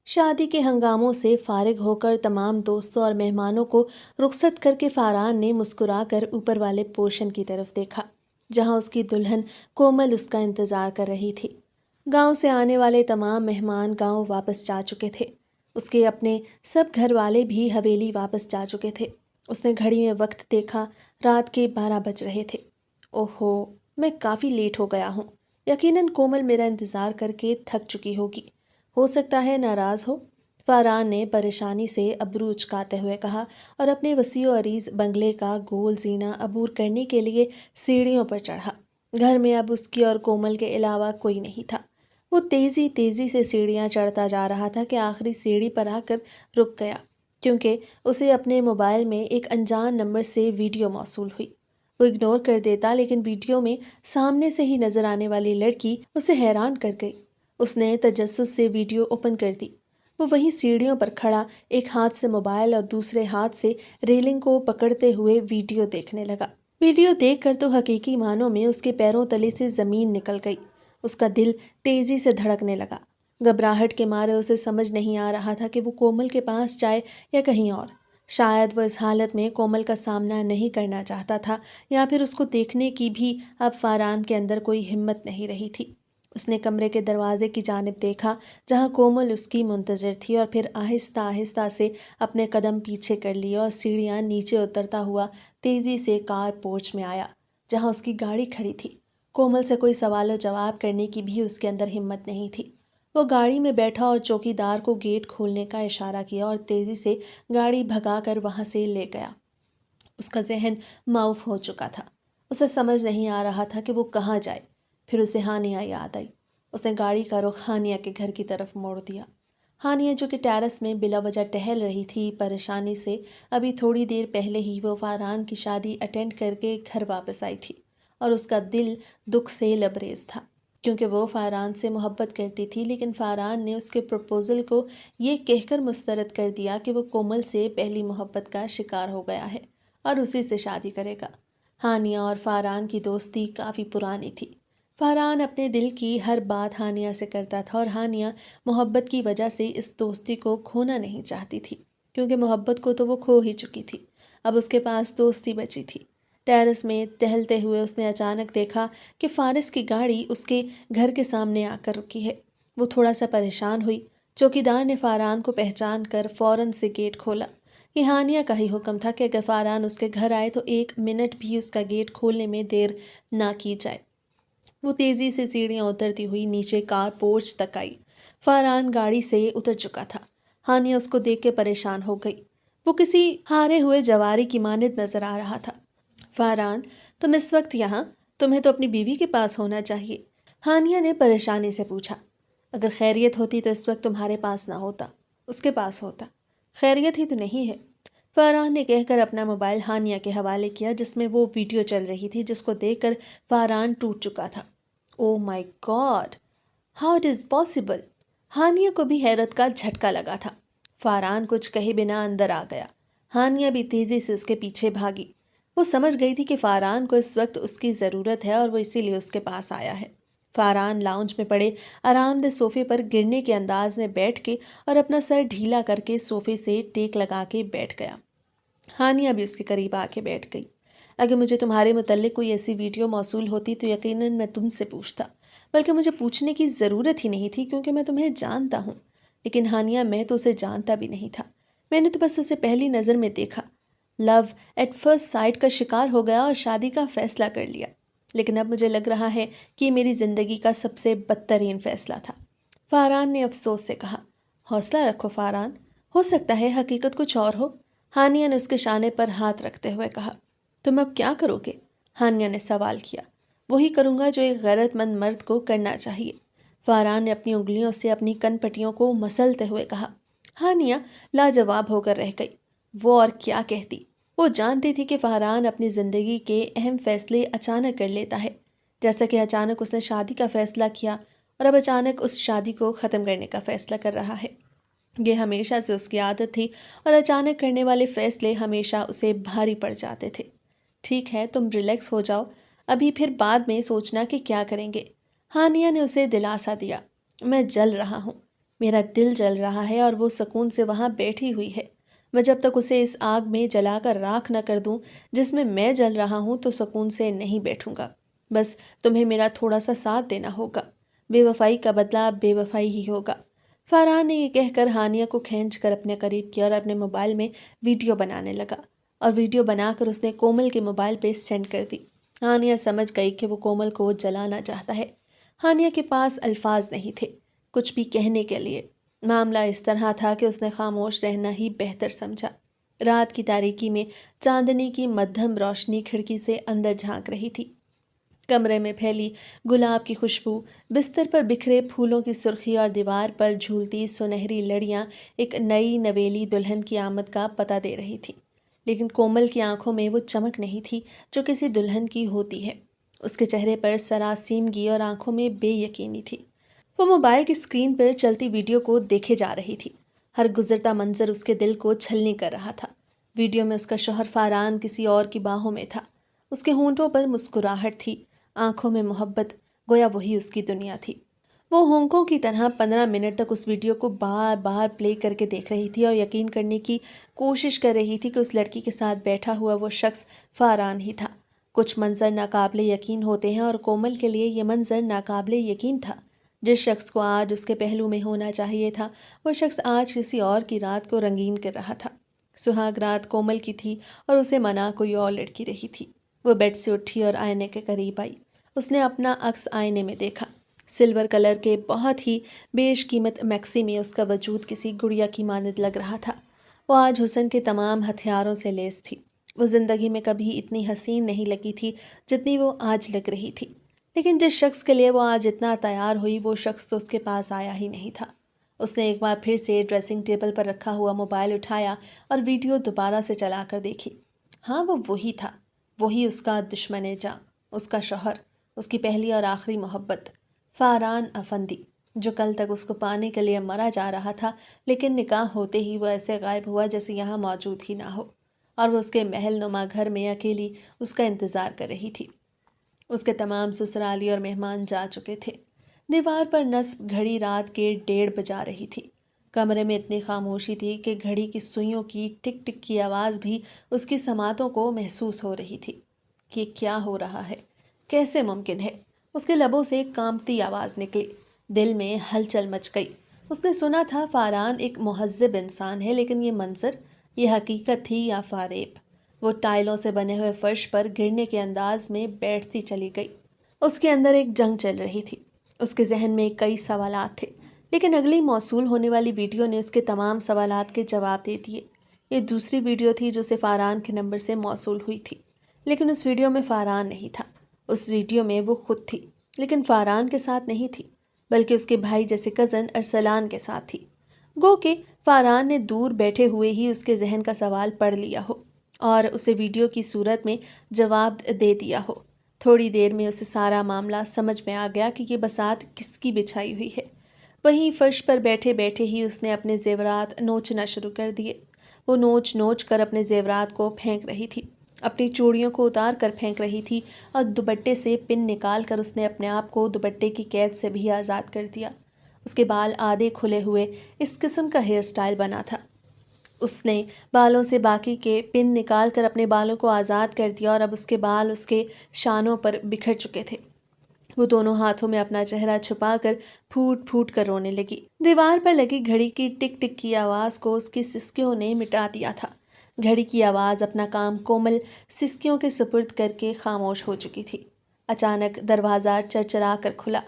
شادی کے ہنگاموں سے فارغ ہو کر تمام دوستوں اور مہمانوں کو رخصت کر کے فاران نے مسکرا کر اوپر والے پورشن کی طرف دیکھا، جہاں اس کی دلہن کومل اس کا انتظار کر رہی تھی۔ گاؤں سے آنے والے تمام مہمان گاؤں واپس جا چکے تھے۔ اس کے اپنے سب گھر والے بھی حویلی واپس جا چکے تھے۔ اس نے گھڑی میں وقت دیکھا، رات کے 12 بج رہے تھے۔ اوہو، میں کافی لیٹ ہو گیا ہوں۔ یقیناً کومل میرا انتظار کر کے تھک چکی ہوگی، ہو سکتا ہے ناراض ہو۔ فاران نے پریشانی سے ابرو اچکاتے ہوئے کہا اور اپنے وسیع و عریض بنگلے کا گول زینہ عبور کرنے کے لیے سیڑھیوں پر چڑھا۔ گھر میں اب اس کی اور کومل کے علاوہ کوئی نہیں تھا۔ وہ تیزی تیزی سے سیڑھیاں چڑھتا جا رہا تھا کہ آخری سیڑھی پر آ کر رک گیا، کیونکہ اسے اپنے موبائل میں ایک انجان نمبر سے ویڈیو موصول ہوئی۔ وہ اگنور کر دیتا، لیکن ویڈیو میں سامنے سے ہی نظر آنے والی لڑکی اسے حیران کر گئی۔ اس نے تجسس سے ویڈیو اوپن کر دی۔ وہ وہیں سیڑھیوں پر کھڑا ایک ہاتھ سے موبائل اور دوسرے ہاتھ سے ریلنگ کو پکڑتے ہوئے ویڈیو دیکھنے لگا۔ ویڈیو دیکھ کر تو حقیقی معنوں میں اس کے پیروں تلے سے زمین نکل گئی۔ اس کا دل تیزی سے دھڑکنے لگا۔ گھبراہٹ کے مارے اسے سمجھ نہیں آ رہا تھا کہ وہ کومل کے پاس جائے یا کہیں اور۔ شاید وہ اس حالت میں کومل کا سامنا نہیں کرنا چاہتا تھا، یا پھر اس کو دیکھنے کی بھی اب فاران کے اندر کوئی ہمت نہیں رہی تھی۔ اس نے کمرے کے دروازے کی جانب دیکھا جہاں کومل اس کی منتظر تھی، اور پھر آہستہ آہستہ سے اپنے قدم پیچھے کر لیے اور سیڑھیاں نیچے اترتا ہوا تیزی سے کار پورچ میں آیا جہاں اس کی گاڑی کھڑی تھی۔ کومل سے کوئی سوال و جواب کرنے کی بھی اس کے اندر ہمت نہیں تھی۔ وہ گاڑی میں بیٹھا اور چوکیدار کو گیٹ کھولنے کا اشارہ کیا اور تیزی سے گاڑی بھگا کر وہاں سے لے گیا۔ اس کا ذہن معاف ہو چکا تھا۔ اسے سمجھ نہیں آ رہا تھا کہ وہ کہاں جائے۔ پھر اسے ہانیہ یاد آئی۔ اس نے گاڑی کا رخ ہانیہ کے گھر کی طرف موڑ دیا۔ ہانیہ جو کہ ٹیرس میں بلا وجہ ٹہل رہی تھی پریشانی سے، ابھی تھوڑی دیر پہلے ہی وہ فاران کی شادی اٹینڈ کر کے گھر واپس آئی تھی، اور اس کا دل دکھ سے لبریز تھا، کیونکہ وہ فاران سے محبت کرتی تھی، لیکن فاران نے اس کے پروپوزل کو یہ کہہ کر مسترد کر دیا کہ وہ کومل سے پہلی محبت کا شکار ہو گیا ہے اور اسی سے شادی کرے گا۔ ہانیہ اور فاران کی دوستی کافی پرانی تھی۔ فاران اپنے دل کی ہر بات ہانیہ سے کرتا تھا، اور ہانیہ محبت کی وجہ سے اس دوستی کو کھونا نہیں چاہتی تھی، کیونکہ محبت کو تو وہ کھو ہی چکی تھی۔ اب اس کے پاس دوستی بچی تھی۔ ٹیرس میں ٹہلتے ہوئے اس نے اچانک دیکھا کہ فارس کی گاڑی اس کے گھر کے سامنے آ کر رکی ہے۔ وہ تھوڑا سا پریشان ہوئی۔ چوکیدار نے فاران کو پہچان کر فوراً سے گیٹ کھولا۔ یہ ہانیہ کا ہی حکم تھا کہ اگر فاران اس کے گھر آئے تو 1 منٹ بھی اس کا گیٹ کھولنے میں دیر نہ کی جائے۔ وہ تیزی سے سیڑھیاں اترتی ہوئی نیچے کار پورچ تک آئی۔ فاران گاڑی سے اتر چکا تھا۔ ہانیہ اس کو دیکھ کے پریشان ہو گئی۔ وہ کسی ہارے ہوئے جواری کی مانند نظر آ رہا تھا۔ فاران، تم اس وقت یہاں؟ تمہیں تو اپنی بیوی کے پاس ہونا چاہیے، ہانیہ نے پریشانی سے پوچھا۔ اگر خیریت ہوتی تو اس وقت تمہارے پاس نہ ہوتا، اس کے پاس ہوتا۔ خیریت ہی تو نہیں ہے، فاران نے کہہ کر اپنا موبائل ہانیہ کے حوالے کیا، جس میں وہ ویڈیو چل رہی تھی جس کو دیکھ کر فاران ٹوٹ چکا تھا۔ Oh my god, how it is possible! Haniya کو بھی حیرت کا جھٹکا لگا تھا۔ فاران کچھ کہے بنا اندر آ گیا۔ ہانیہ بھی تیزی سے اس کے پیچھے بھاگی۔ وہ سمجھ گئی تھی کہ فاران کو اس وقت اس کی ضرورت ہے اور وہ اسی لیے اس کے پاس آیا ہے۔ فاران لاؤنج میں پڑے آرام دہ صوفے پر گرنے کے انداز میں بیٹھ کے اور اپنا سر ڈھیلا کر کے صوفے سے ٹیک لگا کے بیٹھ گیا۔ ہانیہ بھی اس کے قریب آ کے بیٹھ گئی۔ اگر مجھے تمہارے متعلق کوئی ایسی ویڈیو موصول ہوتی تو یقیناً میں تم سے پوچھتا، بلکہ مجھے پوچھنے کی ضرورت ہی نہیں تھی، کیونکہ میں تمہیں جانتا ہوں۔ لیکن ہانیہ، میں تو اسے جانتا بھی نہیں تھا۔ میں نے تو بس اسے پہلی نظر میں دیکھا، لو ایٹ فرسٹ سائٹ کا شکار ہو گیا اور شادی کا فیصلہ کر لیا۔ لیکن اب مجھے لگ رہا ہے کہ یہ میری زندگی کا سب سے بدترین فیصلہ تھا، فاران نے افسوس سے کہا۔ حوصلہ رکھو فاران، ہو سکتا ہے حقیقت کچھ اور ہو، ہانیہ نے اس کے شانے پر ہاتھ رکھتے ہوئے کہا۔ تم اب کیا کرو گے؟ ہانیہ نے سوال کیا۔ وہی کروں گا جو ایک غیرت مند مرد کو کرنا چاہیے، فاران نے اپنی انگلیوں سے اپنی کن پٹیوں کو مسلتے ہوئے کہا۔ ہانیہ لاجواب ہو کر رہ گئی۔ وہ اور کیا کہتی؟ وہ جانتی تھی کہ فاران اپنی زندگی کے اہم فیصلے اچانک کر لیتا ہے، جیسا کہ اچانک اس نے شادی کا فیصلہ کیا اور اب اچانک اس شادی کو ختم کرنے کا فیصلہ کر رہا ہے۔ یہ ہمیشہ سے اس کی عادت تھی، اور اچانک کرنے والے فیصلے ہمیشہ اسے بھاری پڑ جاتے تھے۔ ٹھیک ہے، تم ریلیکس ہو جاؤ، ابھی پھر بعد میں سوچنا کہ کیا کریں گے، ہانیہ نے اسے دلاسا دیا۔ میں جل رہا ہوں، میرا دل جل رہا ہے اور وہ سکون سے وہاں بیٹھی ہوئی ہے۔ میں جب تک اسے اس آگ میں جلا کر راکھ نہ کر دوں جس میں میں جل رہا ہوں تو سکون سے نہیں بیٹھوں گا۔ بس تمہیں میرا تھوڑا سا ساتھ دینا ہوگا۔ بے وفائی کا بدلہ بے وفائی ہی ہوگا۔ فاران نے یہ کہہ کر ہانیہ کو کھینچ کر اپنے قریب کیا اور اپنے موبائل میں ویڈیو بنانے لگا، اور ویڈیو بنا کر اس نے کومل کے موبائل پہ سینڈ کر دی۔ ہانیہ سمجھ گئی کہ وہ کومل کو جلانا چاہتا ہے۔ ہانیہ کے پاس الفاظ نہیں تھے کچھ بھی کہنے کے لیے۔ معاملہ اس طرح تھا کہ اس نے خاموش رہنا ہی بہتر سمجھا۔ رات کی تاریکی میں چاندنی کی مدھم روشنی کھڑکی سے اندر جھانک رہی تھی۔ کمرے میں پھیلی گلاب کی خوشبو، بستر پر بکھرے پھولوں کی سرخی اور دیوار پر جھولتی سنہری لڑیاں ایک نئی نویلی دلہن کی آمد کا پتہ دے رہی تھی۔ لیکن کومل کی آنکھوں میں وہ چمک نہیں تھی جو کسی دلہن کی ہوتی ہے۔ اس کے چہرے پر سراسیمگی اور آنکھوں میں بے یقینی تھی۔ وہ موبائل کی سکرین پر چلتی ویڈیو کو دیکھے جا رہی تھی۔ ہر گزرتا منظر اس کے دل کو چھلنی کر رہا تھا۔ ویڈیو میں اس کا شوہر فاران کسی اور کی باہوں میں تھا۔ اس کے ہونٹوں پر مسکراہٹ تھی، آنکھوں میں محبت، گویا وہی اس کی دنیا تھی۔ وہ ہونکوں کی طرح 15 منٹ تک اس ویڈیو کو بار بار پلے کر کے دیکھ رہی تھی اور یقین کرنے کی کوشش کر رہی تھی کہ اس لڑکی کے ساتھ بیٹھا ہوا وہ شخص فاران ہی تھا۔ کچھ منظر ناقابل یقین ہوتے ہیں اور کومل کے لیے یہ منظر ناقابل یقین تھا۔ جس شخص کو آج اس کے پہلو میں ہونا چاہیے تھا وہ شخص آج کسی اور کی رات کو رنگین کر رہا تھا۔ سہاگ رات کومل کی تھی اور اسے منا کوئی اور لڑکی رہی تھی۔ وہ بیڈ سے اٹھی اور آئینے کے قریب آئی۔ اس نے اپنا عکس آئینے میں دیکھا۔ سلور کلر کے بہت ہی بیش قیمت میکسی میں اس کا وجود کسی گڑیا کی مانند لگ رہا تھا۔ وہ آج حسن کے تمام ہتھیاروں سے لیس تھی۔ وہ زندگی میں کبھی اتنی حسین نہیں لگی تھی جتنی وہ آج لگ رہی تھی۔ لیکن جس شخص کے لیے وہ آج اتنا تیار ہوئی وہ شخص تو اس کے پاس آیا ہی نہیں تھا۔ اس نے ایک بار پھر سے ڈریسنگ ٹیبل پر رکھا ہوا موبائل اٹھایا اور ویڈیو دوبارہ سے چلا کر دیکھی۔ ہاں، وہ وہی تھا، وہی اس کا دشمن جاں، اس کا شوہر، اس کی پہلی اور آخری محبت، فاران افندی، جو کل تک اس کو پانے کے لیے مرا جا رہا تھا، لیکن نکاح ہوتے ہی وہ ایسے غائب ہوا جیسے یہاں موجود ہی نہ ہو، اور وہ اس کے محل نما گھر میں اکیلی اس کا انتظار کر رہی تھی۔ اس کے تمام سسرالی اور مہمان جا چکے تھے۔ دیوار پر نصب گھڑی رات کے 1:30 بجا رہی تھی۔ کمرے میں اتنی خاموشی تھی کہ گھڑی کی سوئیوں کی ٹک ٹک کی آواز بھی اس کی سماعتوں کو محسوس ہو رہی تھی۔ یہ کیا ہو رہا ہے؟ کیسے ممکن ہے؟ اس کے لبوں سے ایک کانپتی آواز نکلی۔ دل میں ہلچل مچ گئی۔ اس نے سنا تھا فاران ایک مہذب انسان ہے، لیکن یہ منظر، یہ حقیقت تھی یا فریب؟ وہ ٹائلوں سے بنے ہوئے فرش پر گرنے کے انداز میں بیٹھتی چلی گئی۔ اس کے اندر ایک جنگ چل رہی تھی۔ اس کے ذہن میں کئی سوالات تھے، لیکن اگلی موصول ہونے والی ویڈیو نے اس کے تمام سوالات کے جواب دے دیے۔ یہ دوسری ویڈیو تھی جو اسے فاران کے نمبر سے موصول ہوئی تھی، لیکن اس ویڈیو میں فاران نہیں تھا۔ اس ویڈیو میں وہ خود تھی، لیکن فاران کے ساتھ نہیں تھی، بلکہ اس کے بھائی جیسے کزن ارسلان کے ساتھ تھی۔ گو کہ فاران نے دور بیٹھے ہوئے ہی اس کے ذہن کا سوال پڑھ لیا ہو اور اسے ویڈیو کی صورت میں جواب دے دیا ہو۔ تھوڑی دیر میں اسے سارا معاملہ سمجھ میں آ گیا کہ یہ بساط کس کی بچھائی ہوئی ہے۔ وہیں فرش پر بیٹھے بیٹھے ہی اس نے اپنے زیورات نوچنا شروع کر دیے۔ وہ نوچ نوچ کر اپنے زیورات کو پھینک رہی تھی، اپنی چوڑیوں کو اتار کر پھینک رہی تھی، اور دوپٹے سے پن نکال کر اس نے اپنے آپ کو دوپٹے کی قید سے بھی آزاد کر دیا۔ اس کے بال آدھے کھلے ہوئے اس قسم کا ہیئر سٹائل بنا تھا۔ اس نے بالوں سے باقی کے پن نکال کر اپنے بالوں کو آزاد کر دیا اور اب اس کے بال اس کے شانوں پر بکھر چکے تھے۔ وہ دونوں ہاتھوں میں اپنا چہرہ چھپا کر پھوٹ پھوٹ کر رونے لگی۔ دیوار پر لگی گھڑی کی ٹک ٹک کی آواز کو اس کی سسکیوں نے مٹا دیا تھا۔ گھڑی کی آواز اپنا کام کومل سسکیوں کے سپرد کر کے خاموش ہو چکی تھی۔ اچانک دروازہ چرچرا کر کھلا۔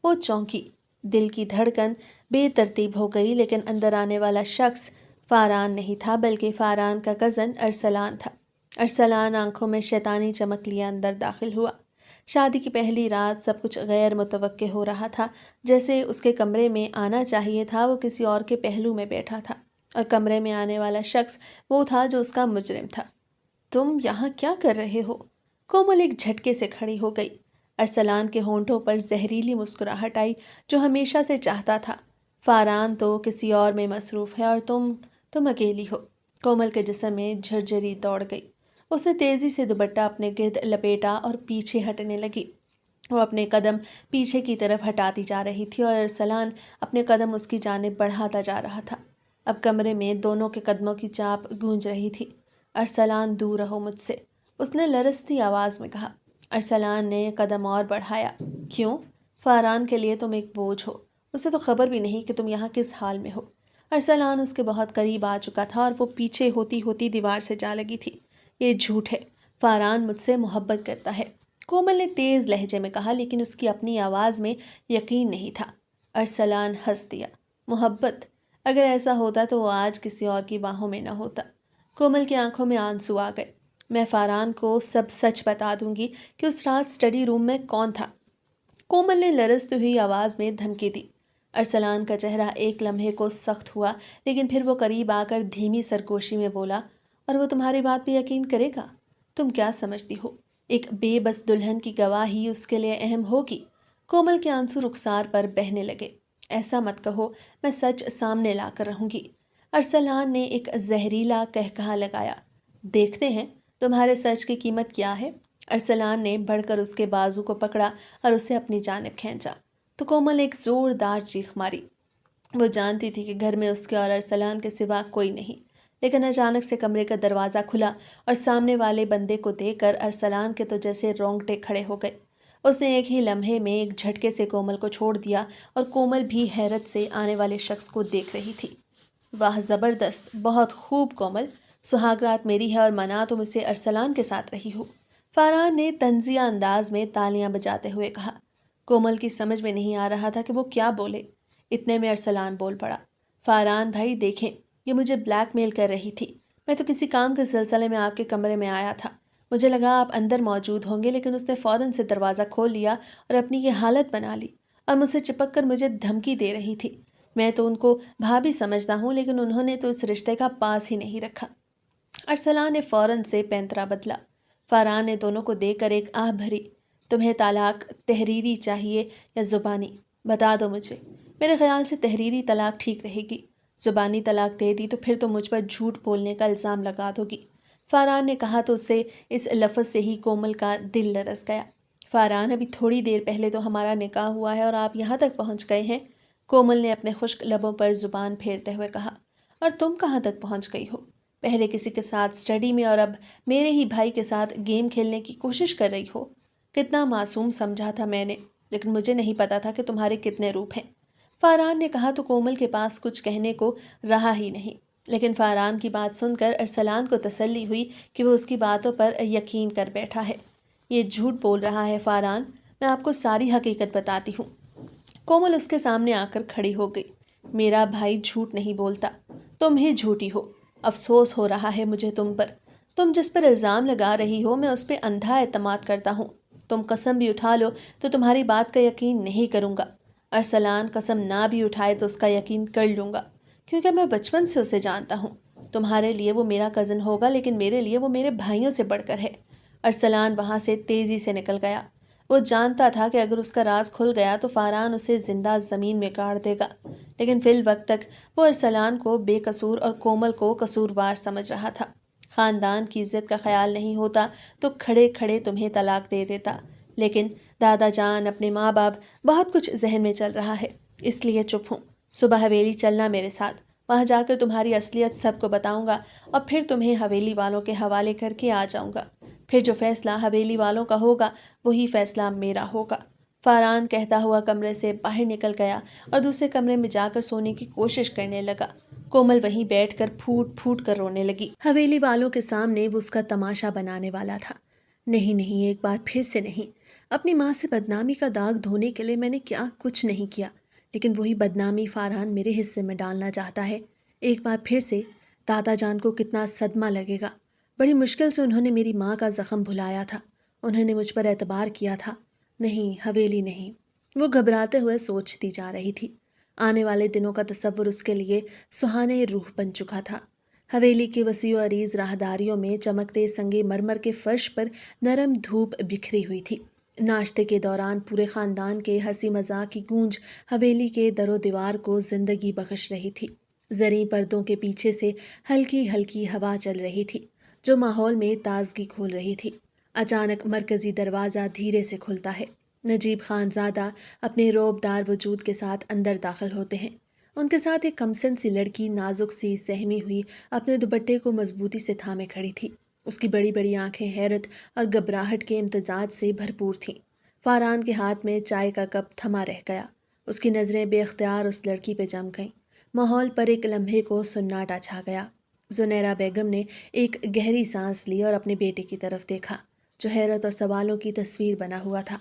وہ چونکی، دل کی دھڑکن بے ترتیب ہو گئی، لیکن اندر آنے والا شخص فاران نہیں تھا بلکہ فاران کا کزن ارسلان تھا۔ ارسلان آنکھوں میں شیطانی چمک لیے اندر داخل ہوا۔ شادی کی پہلی رات سب کچھ غیر متوقع ہو رہا تھا۔ جیسے اس کے کمرے میں آنا چاہیے تھا وہ کسی اور کے پہلو میں بیٹھا تھا، اور کمرے میں آنے والا شخص وہ تھا جو اس کا مجرم تھا۔ تم یہاں کیا کر رہے ہو؟ کومل ایک جھٹکے سے کھڑی ہو گئی۔ ارسلان کے ہونٹوں پر زہریلی مسکراہٹ آئی جو ہمیشہ سے چاہتا تھا۔ فاران تو کسی اور میں مصروف ہے اور تم اکیلی ہو۔ کومل کے جسم میں جھرجھری دوڑ گئی۔ اس نے تیزی سے دوپٹہ اپنے گرد لپیٹا اور پیچھے ہٹنے لگی۔ وہ اپنے قدم پیچھے کی طرف ہٹاتی جا رہی تھی اور ارسلان اپنے قدم اس کی جانب بڑھاتا جا رہا تھا۔ اب کمرے میں دونوں کے قدموں کی چاپ گونج رہی تھی۔ ارسلان دور رہو مجھ سے، اس نے لرزتی آواز میں کہا۔ ارسلان نے قدم اور بڑھایا۔ کیوں؟ فاران کے لیے تم ایک بوجھ ہو، اسے تو خبر بھی نہیں کہ تم یہاں کس حال میں ہو۔ ارسلان اس کے بہت قریب آ چکا تھا اور وہ پیچھے ہوتی ہوتی دیوار سے جا لگی تھی۔ یہ جھوٹ ہے، فاران مجھ سے محبت کرتا ہے، کومل نے تیز لہجے میں کہا، لیکن اس کی اپنی آواز میں یقین نہیں تھا۔ ارسلان ہنس دیا۔ محبت؟ اگر ایسا ہوتا تو وہ آج کسی اور کی باہوں میں نہ ہوتا۔ کومل کی آنکھوں میں آنسو آ گئے۔ میں فاران کو سب سچ بتا دوں گی کہ اس رات اسٹڈی روم میں کون تھا، کومل نے لرزتی ہوئی آواز میں دھمکی دی۔ ارسلان کا چہرہ ایک لمحے کو سخت ہوا، لیکن پھر وہ قریب آ کر دھیمی سرگوشی میں بولا، اور وہ تمہاری بات پہ یقین کرے گا؟ تم کیا سمجھتی ہو، ایک بے بس دلہن کی گواہی اس کے لیے اہم ہوگی؟ کومل کے آنسو رخسار پر بہنے لگے۔ ایسا مت کہو، میں سچ سامنے لا کر رہوں گی۔ ارسلان نے ایک زہریلا قہقہا لگایا۔ دیکھتے ہیں تمہارے سچ کی قیمت کیا ہے۔ ارسلان نے بڑھ کر اس کے بازو کو پکڑا اور اسے اپنی جانب کھینچا تو کومل ایک زوردار چیخ ماری۔ وہ جانتی تھی کہ گھر میں اس کے اور ارسلان کے سوا کوئی نہیں، لیکن اچانک سے کمرے کا دروازہ کھلا اور سامنے والے بندے کو دیکھ کر ارسلان کے تو جیسے رونگٹے کھڑے ہو گئے۔ اس نے ایک ہی لمحے میں ایک جھٹکے سے کومل کو چھوڑ دیا اور کومل بھی حیرت سے آنے والے شخص کو دیکھ رہی تھی۔ واہ زبردست، بہت خوب کومل، سہاگ رات میری ہے اور منا تم اسے ارسلان کے ساتھ رہی ہو، فاران نے طنزیہ انداز میں تالیاں بجاتے ہوئے کہا۔ کومل کی سمجھ میں نہیں آ رہا تھا کہ وہ کیا بولے۔ اتنے میں ارسلان بول پڑا۔ فاران بھائی دیکھیں، یہ مجھے بلیک میل کر رہی تھی، میں تو کسی کام کے سلسلے میں آپ کے کمرے میں آیا تھا، مجھے لگا آپ اندر موجود ہوں گے، لیکن اس نے فوراً سے دروازہ کھول لیا اور اپنی یہ حالت بنا لی اور مجھ سے چپک کر مجھے دھمکی دے رہی تھی۔ میں تو ان کو بھابھی سمجھتا ہوں، لیکن انہوں نے تو اس رشتے کا پاس ہی نہیں رکھا۔ ارسلان نے فوراً سے پینترا بدلا۔ فاران نے دونوں کو دیکھ کر ایک آہ بھری۔ تمہیں طلاق تحریری چاہیے یا زبانی؟ بتا دو مجھے، میرے خیال سے تحریری طلاق ٹھیک رہے گی، زبانی طلاق دے دی تو پھر تم مجھ پر جھوٹ بولنے کا الزام لگا دو گی۔ فاران نے کہا تو اسے اس لفظ سے ہی کومل کا دل لرز گیا۔ فاران ابھی تھوڑی دیر پہلے تو ہمارا نکاح ہوا ہے اور آپ یہاں تک پہنچ گئے ہیں، کومل نے اپنے خشک لبوں پر زبان پھیرتے ہوئے کہا۔ اور تم کہاں تک پہنچ گئی ہو؟ پہلے کسی کے ساتھ اسٹڈی میں اور اب میرے ہی بھائی کے ساتھ گیم کھیلنے کی کوشش کر رہی ہو۔ کتنا معصوم سمجھا تھا میں نے، لیکن مجھے نہیں پتا تھا کہ تمہارے کتنے روپ ہیں۔ فاران نے کہا تو کومل کے پاس کچھ کہنے کو رہا ہی نہیں، لیکن فاران کی بات سن کر ارسلان کو تسلی ہوئی کہ وہ اس کی باتوں پر یقین کر بیٹھا ہے۔ یہ جھوٹ بول رہا ہے فاران، میں آپ کو ساری حقیقت بتاتی ہوں۔ کومل اس کے سامنے آ کر کھڑی ہو گئی۔ میرا بھائی جھوٹ نہیں بولتا، تم ہی جھوٹی ہو، افسوس ہو رہا ہے مجھے تم پر۔ تم جس پر الزام لگا رہی ہو میں اس پہ اندھا اعتماد کرتا ہوں، تم قسم بھی اٹھا لو تو تمہاری بات کا یقین نہیں کروں گا۔ ارسلان قسم نہ بھی اٹھائے تو اس کا یقین کر لوں گا، کیونکہ میں بچپن سے اسے جانتا ہوں۔ تمہارے لیے وہ میرا کزن ہوگا، لیکن میرے لیے وہ میرے بھائیوں سے بڑھ کر ہے۔ ارسلان وہاں سے تیزی سے نکل گیا۔ وہ جانتا تھا کہ اگر اس کا راز کھل گیا تو فاران اسے زندہ زمین میں گاڑ دے گا، لیکن فی الوقت تک وہ ارسلان کو بے قصور اور کومل کو قصوروار سمجھ رہا تھا۔ خاندان کی عزت کا خیال نہیں ہوتا تو کھڑے کھڑے تمہیں طلاق دے دیتا، لیکن دادا جان، اپنے ماں باپ، بہت کچھ ذہن میں چل رہا ہے، اس لیے چپ ہوں۔ صبح حویلی چلنا میرے ساتھ، وہاں جا کر تمہاری اصلیت سب کو بتاؤں گا اور پھر تمہیں حویلی والوں کے حوالے کر کے آ جاؤں گا۔ پھر جو فیصلہ حویلی والوں کا ہوگا وہی فیصلہ میرا ہوگا۔ فاران کہتا ہوا کمرے سے باہر نکل گیا اور دوسرے کمرے میں جا کر سونے کی کوشش کرنے لگا۔ کومل وہیں بیٹھ کر پھوٹ پھوٹ کر رونے لگی۔ حویلی والوں کے سامنے وہ اس کا تماشا بنانے والا تھا۔ نہیں نہیں، ایک بار پھر سے نہیں، اپنی ماں سے بدنامی کا داغ دھونے کے لیے میں نے کیا کچھ نہیں کیا، لیکن وہی بدنامی فاران میرے حصے میں ڈالنا چاہتا ہے۔ ایک بار پھر سے دادا جان کو کتنا صدمہ لگے گا۔ بڑی مشکل سے انہوں نے میری ماں کا زخم بھلایا تھا، انہوں نے مجھ پر اعتبار کیا تھا۔ نہیں، حویلی نہیں۔ وہ گھبراتے ہوئے سوچتی جا رہی تھی۔ آنے والے دنوں کا تصور اس کے لیے سہانے روح بن چکا تھا۔ حویلی کی وسیع و عریض راہداریوں میں چمکتے سنگے مرمر کے فرش پر نرم دھوپ بکھری ہوئی تھی۔ ناشتے کے دوران پورے خاندان کے ہنسی مذاق کی گونج حویلی کے در و دیوار کو زندگی بخش رہی تھی۔ زرعی پردوں کے پیچھے سے ہلکی ہلکی ہوا چل رہی تھی جو ماحول میں تازگی کھول رہی تھی۔ اچانک مرکزی دروازہ دھیرے سے کھلتا ہے۔ نجیب خان زادہ اپنے روبدار وجود کے ساتھ اندر داخل ہوتے ہیں۔ ان کے ساتھ ایک کمسن سی لڑکی نازک سی سہمی ہوئی اپنے دوپٹے کو مضبوطی سے تھامے کھڑی تھی۔ اس کی بڑی بڑی آنکھیں حیرت اور گھبراہٹ کے امتزاج سے بھرپور تھیں۔ فاران کے ہاتھ میں چائے کا کپ تھما رہ گیا۔ اس کی نظریں بے اختیار اس لڑکی پہ جم گئیں۔ ماحول پر ایک لمحے کو سناٹا چھا گیا۔ زنیرہ بیگم نے ایک گہری سانس لی اور اپنے بیٹے کی طرف دیکھا جو حیرت اور سوالوں کی تصویر بنا ہوا تھا۔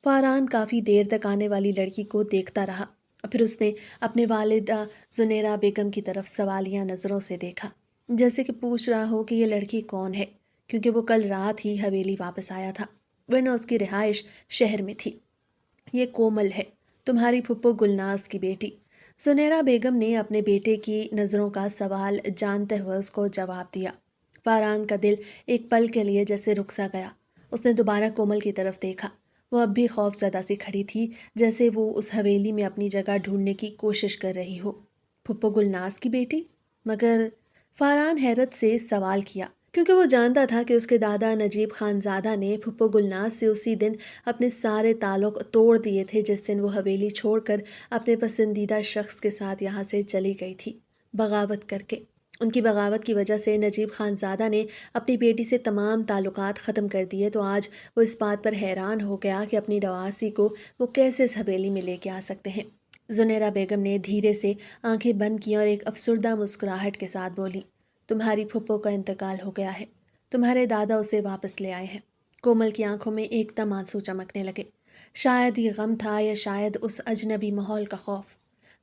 فاران کافی دیر تک آنے والی لڑکی کو دیکھتا رہا اور پھر اس نے اپنے والدہ زنیرہ بیگم کی طرف سوالیہ نظروں سے دیکھا، جیسے کہ پوچھ رہا ہو کہ یہ لڑکی کون ہے، کیونکہ وہ کل رات ہی حویلی واپس آیا تھا، ورنہ اس کی رہائش شہر میں تھی۔ یہ کومل ہے، تمہاری پھپھو گلناز کی بیٹی۔ زنیرہ بیگم نے اپنے بیٹے کی نظروں کا سوال جانتے ہوئے اس کو جواب دیا۔ فاران کا دل ایک پل کے لیے جیسے رک سا گیا۔ اس نے دوبارہ کومل کی طرف دیکھا۔ وہ اب بھی خوف زدہ سی کھڑی تھی، جیسے وہ اس حویلی میں اپنی جگہ ڈھونڈنے کی کوشش کر رہی ہو۔ پھپھو گلناز کی بیٹی؟ مگر فاران حیرت سے سوال کیا، کیونکہ وہ جانتا تھا کہ اس کے دادا نجیب خان زادہ نے پھپھو گلناز سے اسی دن اپنے سارے تعلق توڑ دیے تھے جس دن وہ حویلی چھوڑ کر اپنے پسندیدہ شخص کے ساتھ یہاں سے چلی گئی تھی، بغاوت کر کے۔ ان کی بغاوت کی وجہ سے نجیب خان زادہ نے اپنی بیٹی سے تمام تعلقات ختم کر دیے، تو آج وہ اس بات پر حیران ہو گیا کہ اپنی نواسی کو وہ کیسے اس حویلی میں لے کے آ سکتے ہیں۔ زنیرہ بیگم نے دھیرے سے آنکھیں بند کی اور ایک افسردہ مسکراہٹ کے ساتھ بولی، تمہاری پھپھو کا انتقال ہو گیا ہے، تمہارے دادا اسے واپس لے آئے ہیں۔ کومل کی آنکھوں میں ایک دم آنسو چمکنے لگے۔ شاید یہ غم تھا یا شاید اس اجنبی ماحول کا خوف۔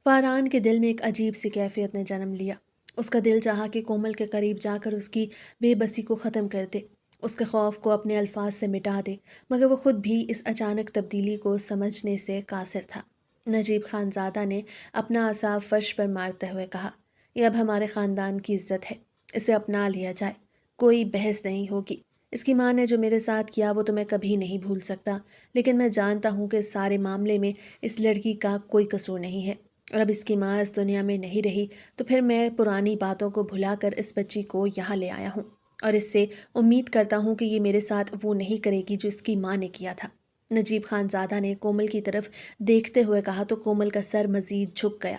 فاران کے دل میں ایک عجیب سی کیفیت نے جنم لیا۔ اس کا دل چاہا کہ کومل کے قریب جا کر اس کی بے بسی کو ختم کر دے، اس کے خوف کو اپنے الفاظ سے مٹا دے، مگر وہ خود بھی اس اچانک تبدیلی کو سمجھنے سے قاصر تھا۔ نجیب خان زادہ نے اپنا عصا فرش پر مارتے ہوئے کہا، یہ اب ہمارے خاندان کی عزت ہے، اسے اپنا لیا جائے، کوئی بحث نہیں ہوگی۔ اس کی ماں نے جو میرے ساتھ کیا وہ تو میں کبھی نہیں بھول سکتا، لیکن میں جانتا ہوں کہ اس سارے معاملے میں اس لڑکی کا کوئی قصور نہیں ہے، اور اب اس کی ماں اس دنیا میں نہیں رہی تو پھر میں پرانی باتوں کو بھلا کر اس بچی کو یہاں لے آیا ہوں، اور اس سے امید کرتا ہوں کہ یہ میرے ساتھ وہ نہیں کرے گی جو اس کی ماں نے کیا تھا۔ نجیب خان زادہ نے کومل کی طرف دیکھتے ہوئے کہا تو کومل کا سر مزید جھک گیا۔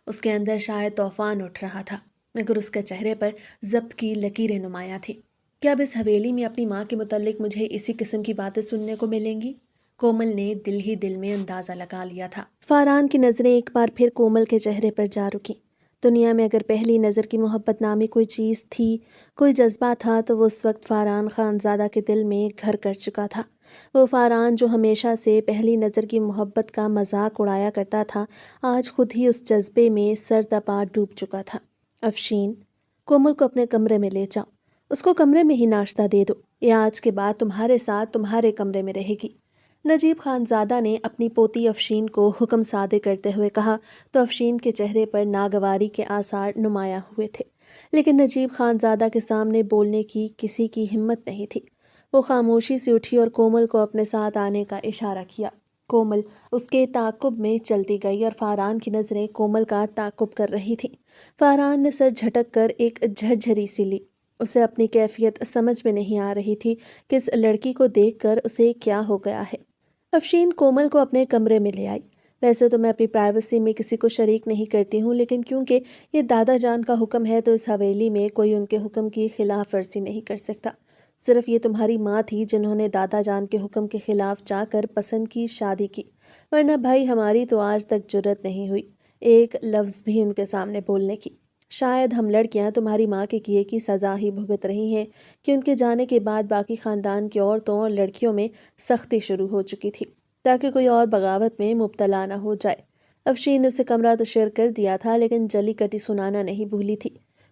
اس کے اندر شاید طوفان اٹھ رہا تھا، مگر اس کے چہرے پر ضبط کی لکیریں نمایاں تھیں۔ کیا اب اس حویلی میں اپنی ماں کے متعلق مجھے اسی قسم کی باتیں سننے کو ملیں گی؟ کومل نے دل ہی دل میں اندازہ لگا لیا تھا۔ فاران کی نظریں ایک بار پھر کومل کے چہرے پر جا رکیں۔ دنیا میں اگر پہلی نظر کی محبت نامی کوئی چیز تھی، کوئی جذبہ تھا، تو وہ اس وقت فاران خان زادہ کے دل میں گھر کر چکا تھا۔ وہ فاران جو ہمیشہ سے پہلی نظر کی محبت کا مذاق اڑایا کرتا تھا، آج خود ہی اس جذبے میں سر تپا ڈوب چکا تھا۔ افشین، کومل کو اپنے کمرے میں لے جاؤ، اس کو کمرے میں ہی ناشتہ دے دو، یہ آج کے بعد تمہارے ساتھ تمہارے کمرے میں رہے گی۔ نجیب خان زادہ نے اپنی پوتی افشین کو حکم صادر کرتے ہوئے کہا تو افشین کے چہرے پر ناگواری کے آثار نمایاں ہوئے تھے، لیکن نجیب خان زادہ کے سامنے بولنے کی کسی کی ہمت نہیں تھی۔ وہ خاموشی سے اٹھی اور کومل کو اپنے ساتھ آنے کا اشارہ کیا۔ کومل اس کے تعاقب میں چلتی گئی اور فاران کی نظریں کومل کا تعاقب کر رہی تھیں۔ فاران نے سر جھٹک کر ایک جھرجھری سی لی۔ اسے اپنی کیفیت سمجھ میں نہیں آ رہی تھی کہ اس لڑکی کو دیکھ کر اسے کیا ہو گیا ہے۔ افشین کومل کو اپنے کمرے میں لے آئی۔ ویسے تو میں اپنی پرائیویسی میں کسی کو شریک نہیں کرتی ہوں، لیکن کیونکہ یہ دادا جان کا حکم ہے تو اس حویلی میں کوئی ان کے حکم کی خلاف ورزی نہیں کر سکتا۔ صرف یہ تمہاری ماں تھی جنہوں نے دادا جان کے حکم کے خلاف جا کر پسند کی شادی کی، ورنہ بھائی ہماری تو آج تک جرت نہیں ہوئی ایک لفظ بھی ان کے سامنے بولنے کی۔ شاید ہم لڑکیاں تمہاری ماں کے کیے کی سزا ہی بھگت رہی ہیں کہ ان کے جانے کے بعد باقی خاندان کی عورتوں اور لڑکیوں میں سختی شروع ہو چکی تھی تاکہ کوئی اور بغاوت میں مبتلا نہ ہو جائے۔ افشین نے اسے کمرہ تو شیئر کر دیا تھا، لیکن جلی کٹی سنانا نہیں بھولی تھی۔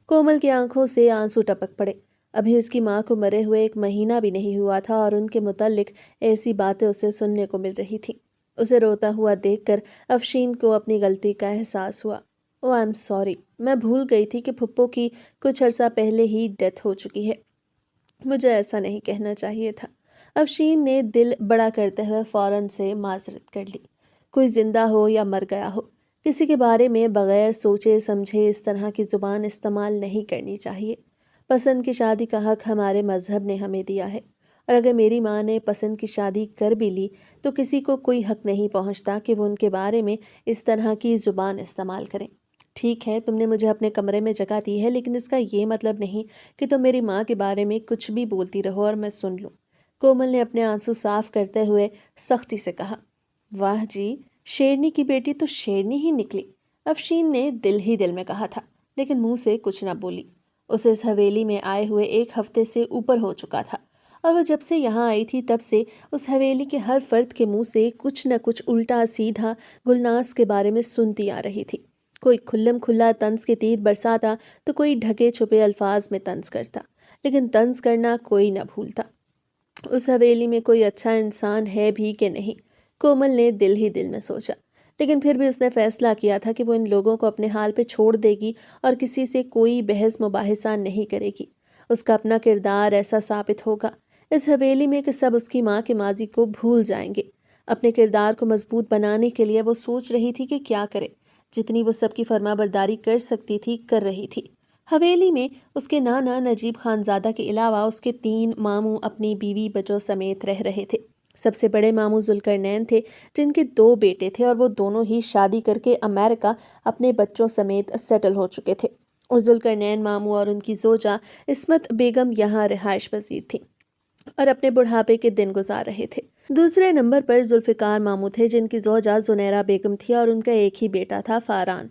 کومل کی آنکھوں سے آنسو ٹپک پڑے۔ ابھی اس کی ماں کو مرے ہوئے 1 مہینہ بھی نہیں ہوا تھا اور ان کے متعلق ایسی باتیں اسے سننے کو مل رہی تھیں۔ اسے روتا ہوا دیکھ کر افشین کو اپنی غلطی کا احساس ہوا۔ او آئی ایم سوری، میں بھول گئی تھی کہ پھپھو کی کچھ عرصہ پہلے ہی ڈیتھ ہو چکی ہے، مجھے ایسا نہیں کہنا چاہیے تھا۔ افشین نے دل بڑا کرتے ہوئے فوراً سے معذرت کر لی۔ کوئی زندہ ہو یا مر گیا ہو، کسی کے بارے میں بغیر سوچے سمجھے اس طرح کی زبان استعمال نہیں کرنی چاہیے۔ پسند کی شادی کا حق ہمارے مذہب نے ہمیں دیا ہے، اور اگر میری ماں نے پسند کی شادی کر بھی لی تو کسی کو کوئی حق نہیں پہنچتا کہ وہ ان کے بارے میں اس طرح کی زبان استعمال کریں۔ ٹھیک ہے، تم نے مجھے اپنے کمرے میں جگہ دی ہے، لیکن اس کا یہ مطلب نہیں کہ تم میری ماں کے بارے میں کچھ بھی بولتی رہو اور میں سن لوں۔ کومل نے اپنے آنسو صاف کرتے ہوئے سختی سے کہا۔ واہ جی، شیرنی کی بیٹی تو شیرنی ہی نکلی، افشین نے دل ہی دل میں کہا تھا، لیکن منہ سے کچھ نہ بولی۔ اسے اس حویلی میں آئے ہوئے 1 ہفتے سے اوپر ہو چکا تھا، اور وہ جب سے یہاں آئی تھی تب سے اس حویلی کے ہر فرد کے منہ سے کچھ نہ کچھ الٹا سیدھا گلناز کے بارے میں سنتی آ رہی تھی۔ کوئی کھلم کھلا طنز کے تیر برساتا تو کوئی ڈھکے چھپے الفاظ میں طنز کرتا، لیکن طنز کرنا کوئی نہ بھولتا۔ اس حویلی میں کوئی اچھا انسان ہے بھی کہ نہیں، کومل نے دل ہی دل میں سوچا، لیکن پھر بھی اس نے فیصلہ کیا تھا کہ وہ ان لوگوں کو اپنے حال پہ چھوڑ دے گی اور کسی سے کوئی بحث مباحثہ نہیں کرے گی۔ اس کا اپنا کردار ایسا ثابت ہوگا اس حویلی میں کہ سب اس کی ماں کے ماضی کو بھول جائیں گے۔ اپنے کردار کو مضبوط بنانے کے لیے وہ سوچ رہی تھی کہ کیا کرے۔ جتنی وہ سب کی فرما برداری کر سکتی تھی کر رہی تھی۔ حویلی میں اس کے نانا نجیب خانزادہ کے علاوہ اس کے 3 ماموں اپنی بیوی بچوں سمیت رہ رہے تھے۔ سب سے بڑے ماموں ذوالقرنین تھے، جن کے 2 بیٹے تھے اور وہ دونوں ہی شادی کر کے امریکہ اپنے بچوں سمیت سیٹل ہو چکے تھے، اور ذوالقرنین ماموں اور ان کی زوجہ عصمت بیگم یہاں رہائش پذیر تھیں اور اپنے بڑھاپے کے دن گزار رہے تھے۔ دوسرے نمبر پر ذوالفقار ماموں تھے، جن کی زوجہ زنیرہ بیگم تھی اور ان کا ایک ہی بیٹا تھا، فاران۔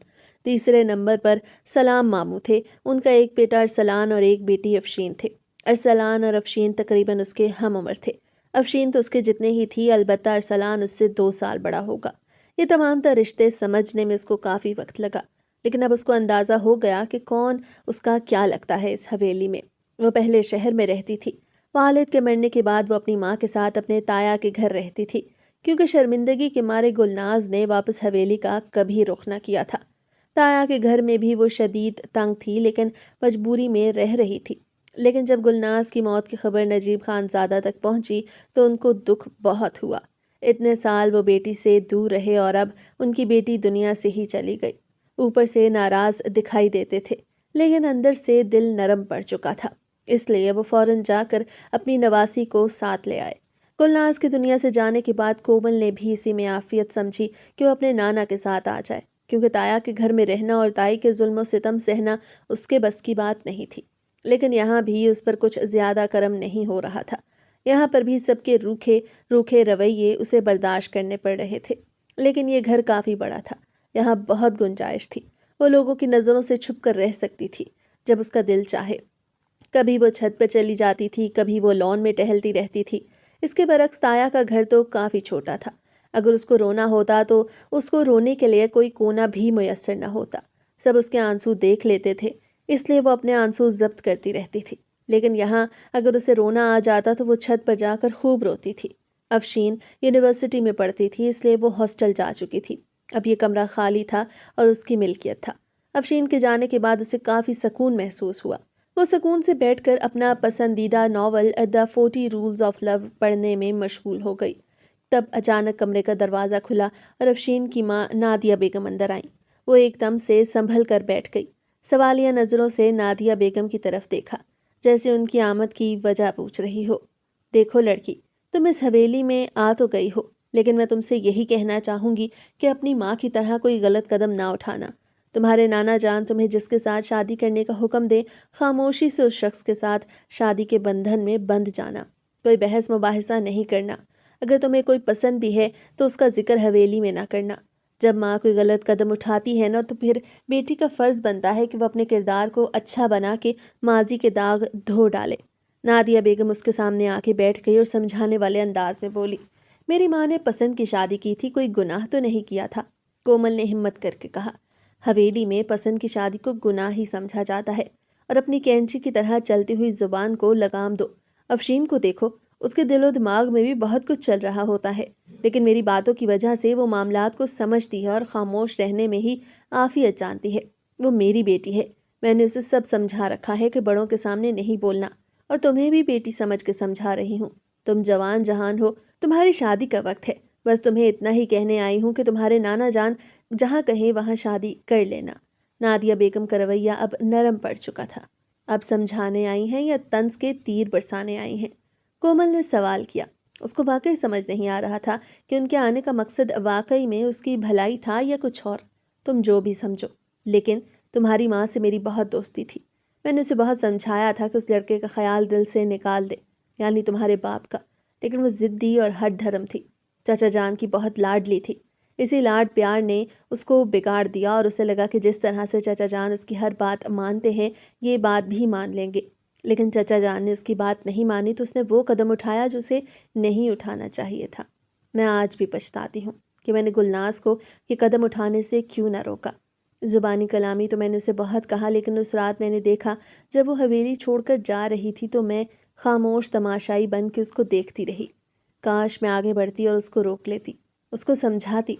تیسرے نمبر پر سلام ماموں تھے، ان کا ایک بیٹا ارسلان اور ایک بیٹی افشین تھے۔ ارسلان اور افشین تقریباً اس کے ہم عمر تھے۔ افشین تو اس کے جتنے ہی تھی، البتہ ارسلان اس سے 2 سال بڑا ہوگا۔ یہ تمام تر رشتے سمجھنے میں اس کو کافی وقت لگا، لیکن اب اس کو اندازہ ہو گیا کہ کون اس کا کیا لگتا ہے اس حویلی میں۔ وہ پہلے شہر میں رہتی تھی، والد کے مرنے کے بعد وہ اپنی ماں کے ساتھ اپنے تایا کے گھر رہتی تھی، کیونکہ شرمندگی کے مارے گلناز نے واپس حویلی کا کبھی رخ نہ کیا تھا۔ تایا کے گھر میں بھی وہ شدید تنگ تھی، لیکن مجبوری میں رہ رہی تھی۔ لیکن جب گلناز کی موت کی خبر نجیب خانزادہ تک پہنچی تو ان کو دکھ بہت ہوا۔ اتنے سال وہ بیٹی سے دور رہے اور اب ان کی بیٹی دنیا سے ہی چلی گئی۔ اوپر سے ناراض دکھائی دیتے تھے، لیکن اندر سے دل نرم پڑ چکا تھا، اس لیے وہ فوراً جا کر اپنی نواسی کو ساتھ لے آئے۔ گلناز کی دنیا سے جانے کے بعد کومل نے بھی اسی میں عافیت سمجھی کہ وہ اپنے نانا کے ساتھ آ جائے، کیونکہ تایا کے گھر میں رہنا اور تائی کے ظلم و ستم سہنا اس کے بس کی بات نہیں تھی۔ لیکن یہاں بھی اس پر کچھ زیادہ کرم نہیں ہو رہا تھا۔ یہاں پر بھی سب کے روکھے رویے اسے برداشت کرنے پڑ رہے تھے، لیکن یہ گھر کافی بڑا تھا، یہاں بہت گنجائش تھی۔ وہ لوگوں کی نظروں سے چھپ کر رہ سکتی تھی جب اس کا دل چاہے۔ کبھی وہ چھت پہ چلی جاتی تھی، کبھی وہ لان میں ٹہلتی رہتی تھی۔ اس کے برعکس تایا کا گھر تو کافی چھوٹا تھا۔ اگر اس کو رونا ہوتا تو اس کو رونے کے لیے کوئی کونا بھی میسر نہ ہوتا۔ سب اس کے آنسو دیکھ لیتے تھے، اس لیے وہ اپنے آنسو ضبط کرتی رہتی تھی۔ لیکن یہاں اگر اسے رونا آ جاتا تو وہ چھت پر جا کر خوب روتی تھی۔ افشین یونیورسٹی میں پڑھتی تھی، اس لیے وہ ہاسٹل جا چکی تھی۔ اب یہ کمرہ خالی تھا اور اس کی ملکیت تھا۔ افشین کے جانے کے بعد اسے کافی سکون محسوس ہوا۔ وہ سکون سے بیٹھ کر اپنا پسندیدہ novel the 40 rules of love پڑھنے میں مشغول ہو گئی۔ تب اچانک کمرے کا دروازہ کھلا اور افشین کی ماں نادیہ بیگم اندر آئیں۔ وہ ایک دم سے سنبھل کر بیٹھ گئی، سوالیہ نظروں سے نادیہ بیگم کی طرف دیکھا، جیسے ان کی آمد کی وجہ پوچھ رہی ہو۔ دیکھو لڑکی، تم اس حویلی میں آ تو گئی ہو، لیکن میں تم سے یہی کہنا چاہوں گی کہ اپنی ماں کی طرح کوئی غلط قدم نہ اٹھانا۔ تمہارے نانا جان تمہیں جس کے ساتھ شادی کرنے کا حکم دے، خاموشی سے اس شخص کے ساتھ شادی کے بندھن میں بندھ جانا، کوئی بحث مباحثہ نہیں کرنا۔ اگر تمہیں کوئی پسند بھی ہے تو اس کا ذکر حویلی میں نہ کرنا۔ جب ماں کوئی غلط قدم اٹھاتی ہے نا تو پھر بیٹی کا فرض بنتا ہے کہ وہ اپنے کردار کو اچھا بنا کے ماضی کے داغ دھو ڈالے۔ نادیہ بیگم اس کے سامنے آ کے بیٹھ گئی اور سمجھانے والے انداز میں بولی، میری ماں نے پسند کی شادی کی تھی، کوئی گناہ تو نہیں کیا تھا۔ کومل نے ہمت کر کے کہا، حویلی میں پسند کی شادی کو گناہ ہی سمجھا جاتا ہے، اور اپنی کینچی کی طرح چلتی ہوئی زبان کو لگام دو۔ افشین کو دیکھو، اس کے دل و دماغ میں بھی بہت کچھ چل رہا ہوتا ہے، لیکن میری باتوں کی وجہ سے وہ معاملات کو سمجھتی ہے اور خاموش رہنے میں ہی عافیت جانتی ہے۔ وہ میری بیٹی ہے، میں نے اسے سب سمجھا رکھا ہے کہ بڑوں کے سامنے نہیں بولنا، اور تمہیں بھی بیٹی سمجھ کے سمجھا رہی ہوں۔ تم جوان جہان ہو، تمہاری شادی کا وقت ہے، بس تمہیں اتنا ہی کہنے آئی ہوں کہ تمہارے نانا جان جہاں کہیں وہاں شادی کر لینا۔ نادیہ بیگم کا رویہ اب نرم پڑ چکا تھا۔ اب سمجھانے آئی ہیں یا طنز کے تیر برسانے آئی ہیں؟ کومل نے سوال کیا۔ اس کو واقعی سمجھ نہیں آ رہا تھا کہ ان کے آنے کا مقصد واقعی میں اس کی بھلائی تھا یا کچھ اور۔ تم جو بھی سمجھو، لیکن تمہاری ماں سے میری بہت دوستی تھی۔ میں نے اسے بہت سمجھایا تھا کہ اس لڑکے کا خیال دل سے نکال دے، یعنی تمہارے باپ کا، لیکن وہ ضدی اور ہٹ دھرم تھی۔ چچا جان کی بہت لاڈلی تھی، اسی لاڈ پیار نے اس کو بگاڑ دیا، اور اسے لگا کہ جس طرح سے چچا جان اس کی ہر بات مانتے ہیں یہ بات بھی مان لیں گے۔ لیکن چچا جان نے اس کی بات نہیں مانی تو اس نے وہ قدم اٹھایا جو اسے نہیں اٹھانا چاہیے تھا۔ میں آج بھی پچھتاتی ہوں کہ میں نے گلناز کو یہ قدم اٹھانے سے کیوں نہ روکا۔ زبانی کلامی تو میں نے اسے بہت کہا، لیکن اس رات میں نے دیکھا جب وہ حویلی چھوڑ کر جا رہی تھی تو میں خاموش تماشائی بن کے اس کو دیکھتی رہی۔ کاش میں آگے بڑھتی اور اس کو روک لیتی، اس کو سمجھاتی۔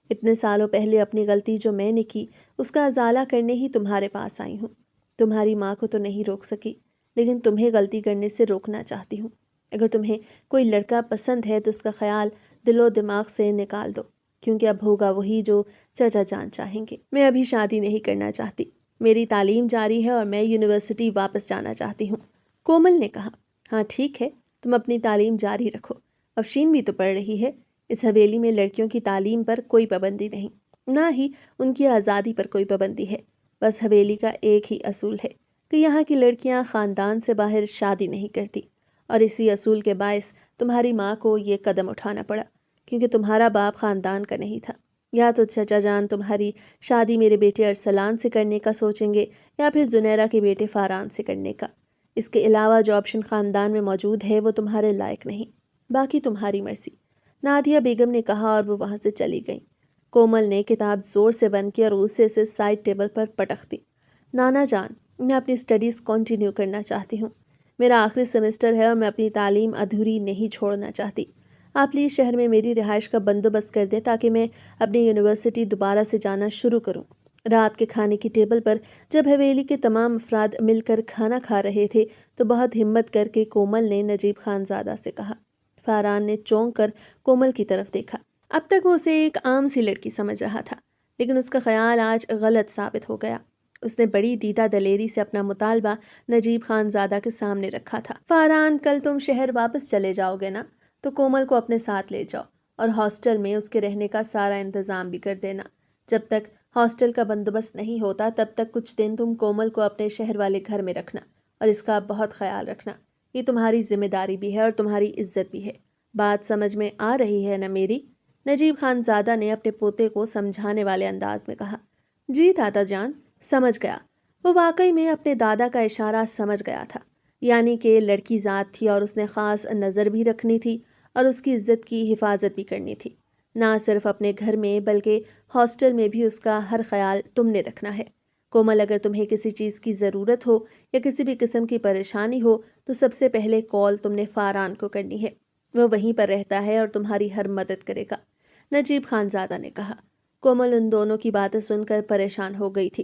اتنے سالوں پہلے اپنی غلطی جو میں نے کی اس کا ازالہ کرنے ہی تمہارے پاس آئی ہوں۔ تمہاری ماں کو تو نہیں روک سکی، لیکن تمہیں غلطی کرنے سے روکنا چاہتی ہوں۔ اگر تمہیں کوئی لڑکا پسند ہے تو اس کا خیال دل و دماغ سے نکال دو، کیونکہ اب ہوگا وہی جو چچا جان چاہیں گے۔ میں ابھی شادی نہیں کرنا چاہتی، میری تعلیم جاری ہے اور میں یونیورسٹی واپس جانا چاہتی ہوں۔ کومل نے کہا، ہاں ٹھیک ہے، تم اپنی تعلیم جاری رکھو، افشین بھی تو پڑھ رہی ہے۔ اس حویلی میں لڑکیوں کی تعلیم پر کوئی پابندی نہیں، نہ ہی ان کی آزادی پر کوئی پابندی ہے۔ بس حویلی کا ایک ہی اصول ہے کہ یہاں کی لڑکیاں خاندان سے باہر شادی نہیں کرتی، اور اسی اصول کے باعث تمہاری ماں کو یہ قدم اٹھانا پڑا، کیونکہ تمہارا باپ خاندان کا نہیں تھا۔ یا تو چچا جان تمہاری شادی میرے بیٹے ارسلان سے کرنے کا سوچیں گے، یا پھر زنیرہ کے بیٹے فاران سے کرنے کا۔ اس کے علاوہ جو آپشن خاندان میں موجود ہے وہ تمہارے لائق نہیں، باقی تمہاری مرضی، نادیہ بیگم نے کہا، اور وہ وہاں سے چلی گئیں۔ کومل نے کتاب زور سے بند کی اور غصے سے سائڈ ٹیبل پر پٹک دی۔ نانا جان، میں اپنی سٹڈیز کنٹینیو کرنا چاہتی ہوں۔ میرا آخری سیمسٹر ہے اور میں اپنی تعلیم ادھوری نہیں چھوڑنا چاہتی۔ آپ پلیز شہر میں میری رہائش کا بندوبست کر دیں تاکہ میں اپنی یونیورسٹی دوبارہ سے جانا شروع کروں۔ رات کے کھانے کی ٹیبل پر جب حویلی کے تمام افراد مل کر کھانا کھا رہے تھے تو بہت ہمت کر کے کومل نے نجیب خان زادہ سے کہا۔ فاران نے چونک کر کومل کی طرف دیکھا۔ اب تک وہ اسے ایک عام سی لڑکی سمجھ رہا تھا، لیکن اس کا خیال آج غلط ثابت ہو گیا۔ اس نے بڑی دیدہ دلیری سے اپنا مطالبہ نجیب خان زادہ کے سامنے رکھا تھا۔ فاران، کل تم شہر واپس چلے جاؤ گے نا، تو کومل کو اپنے ساتھ لے جاؤ اور ہاسٹل میں اس کے رہنے کا سارا انتظام بھی کر دینا۔ جب تک ہاسٹل کا بندوبست نہیں ہوتا تب تک کچھ دن تم کومل کو اپنے شہر والے گھر میں رکھنا، اور اس کا بہت خیال رکھنا۔ یہ تمہاری ذمہ داری بھی ہے اور تمہاری عزت بھی ہے۔ بات سمجھ میں آ رہی ہے نا میری؟ نجیب خان زادہ نے اپنے پوتے کو سمجھانے والے انداز میں کہا۔ جی دادا جان، سمجھ گیا۔ وہ واقعی میں اپنے دادا کا اشارہ سمجھ گیا تھا، یعنی کہ لڑکی ذات تھی اور اس نے خاص نظر بھی رکھنی تھی اور اس کی عزت کی حفاظت بھی کرنی تھی۔ نہ صرف اپنے گھر میں بلکہ ہاسٹل میں بھی اس کا ہر خیال تم نے رکھنا ہے۔ کومل، اگر تمہیں کسی چیز کی ضرورت ہو یا کسی بھی قسم کی پریشانی ہو تو سب سے پہلے کال تم نے فاران کو کرنی ہے، وہ وہیں پر رہتا ہے اور تمہاری ہر مدد کرے گا، نجیب خان زادہ نے کہا۔ کومل ان دونوں کی باتیں سن کر پریشان ہو گئی تھی۔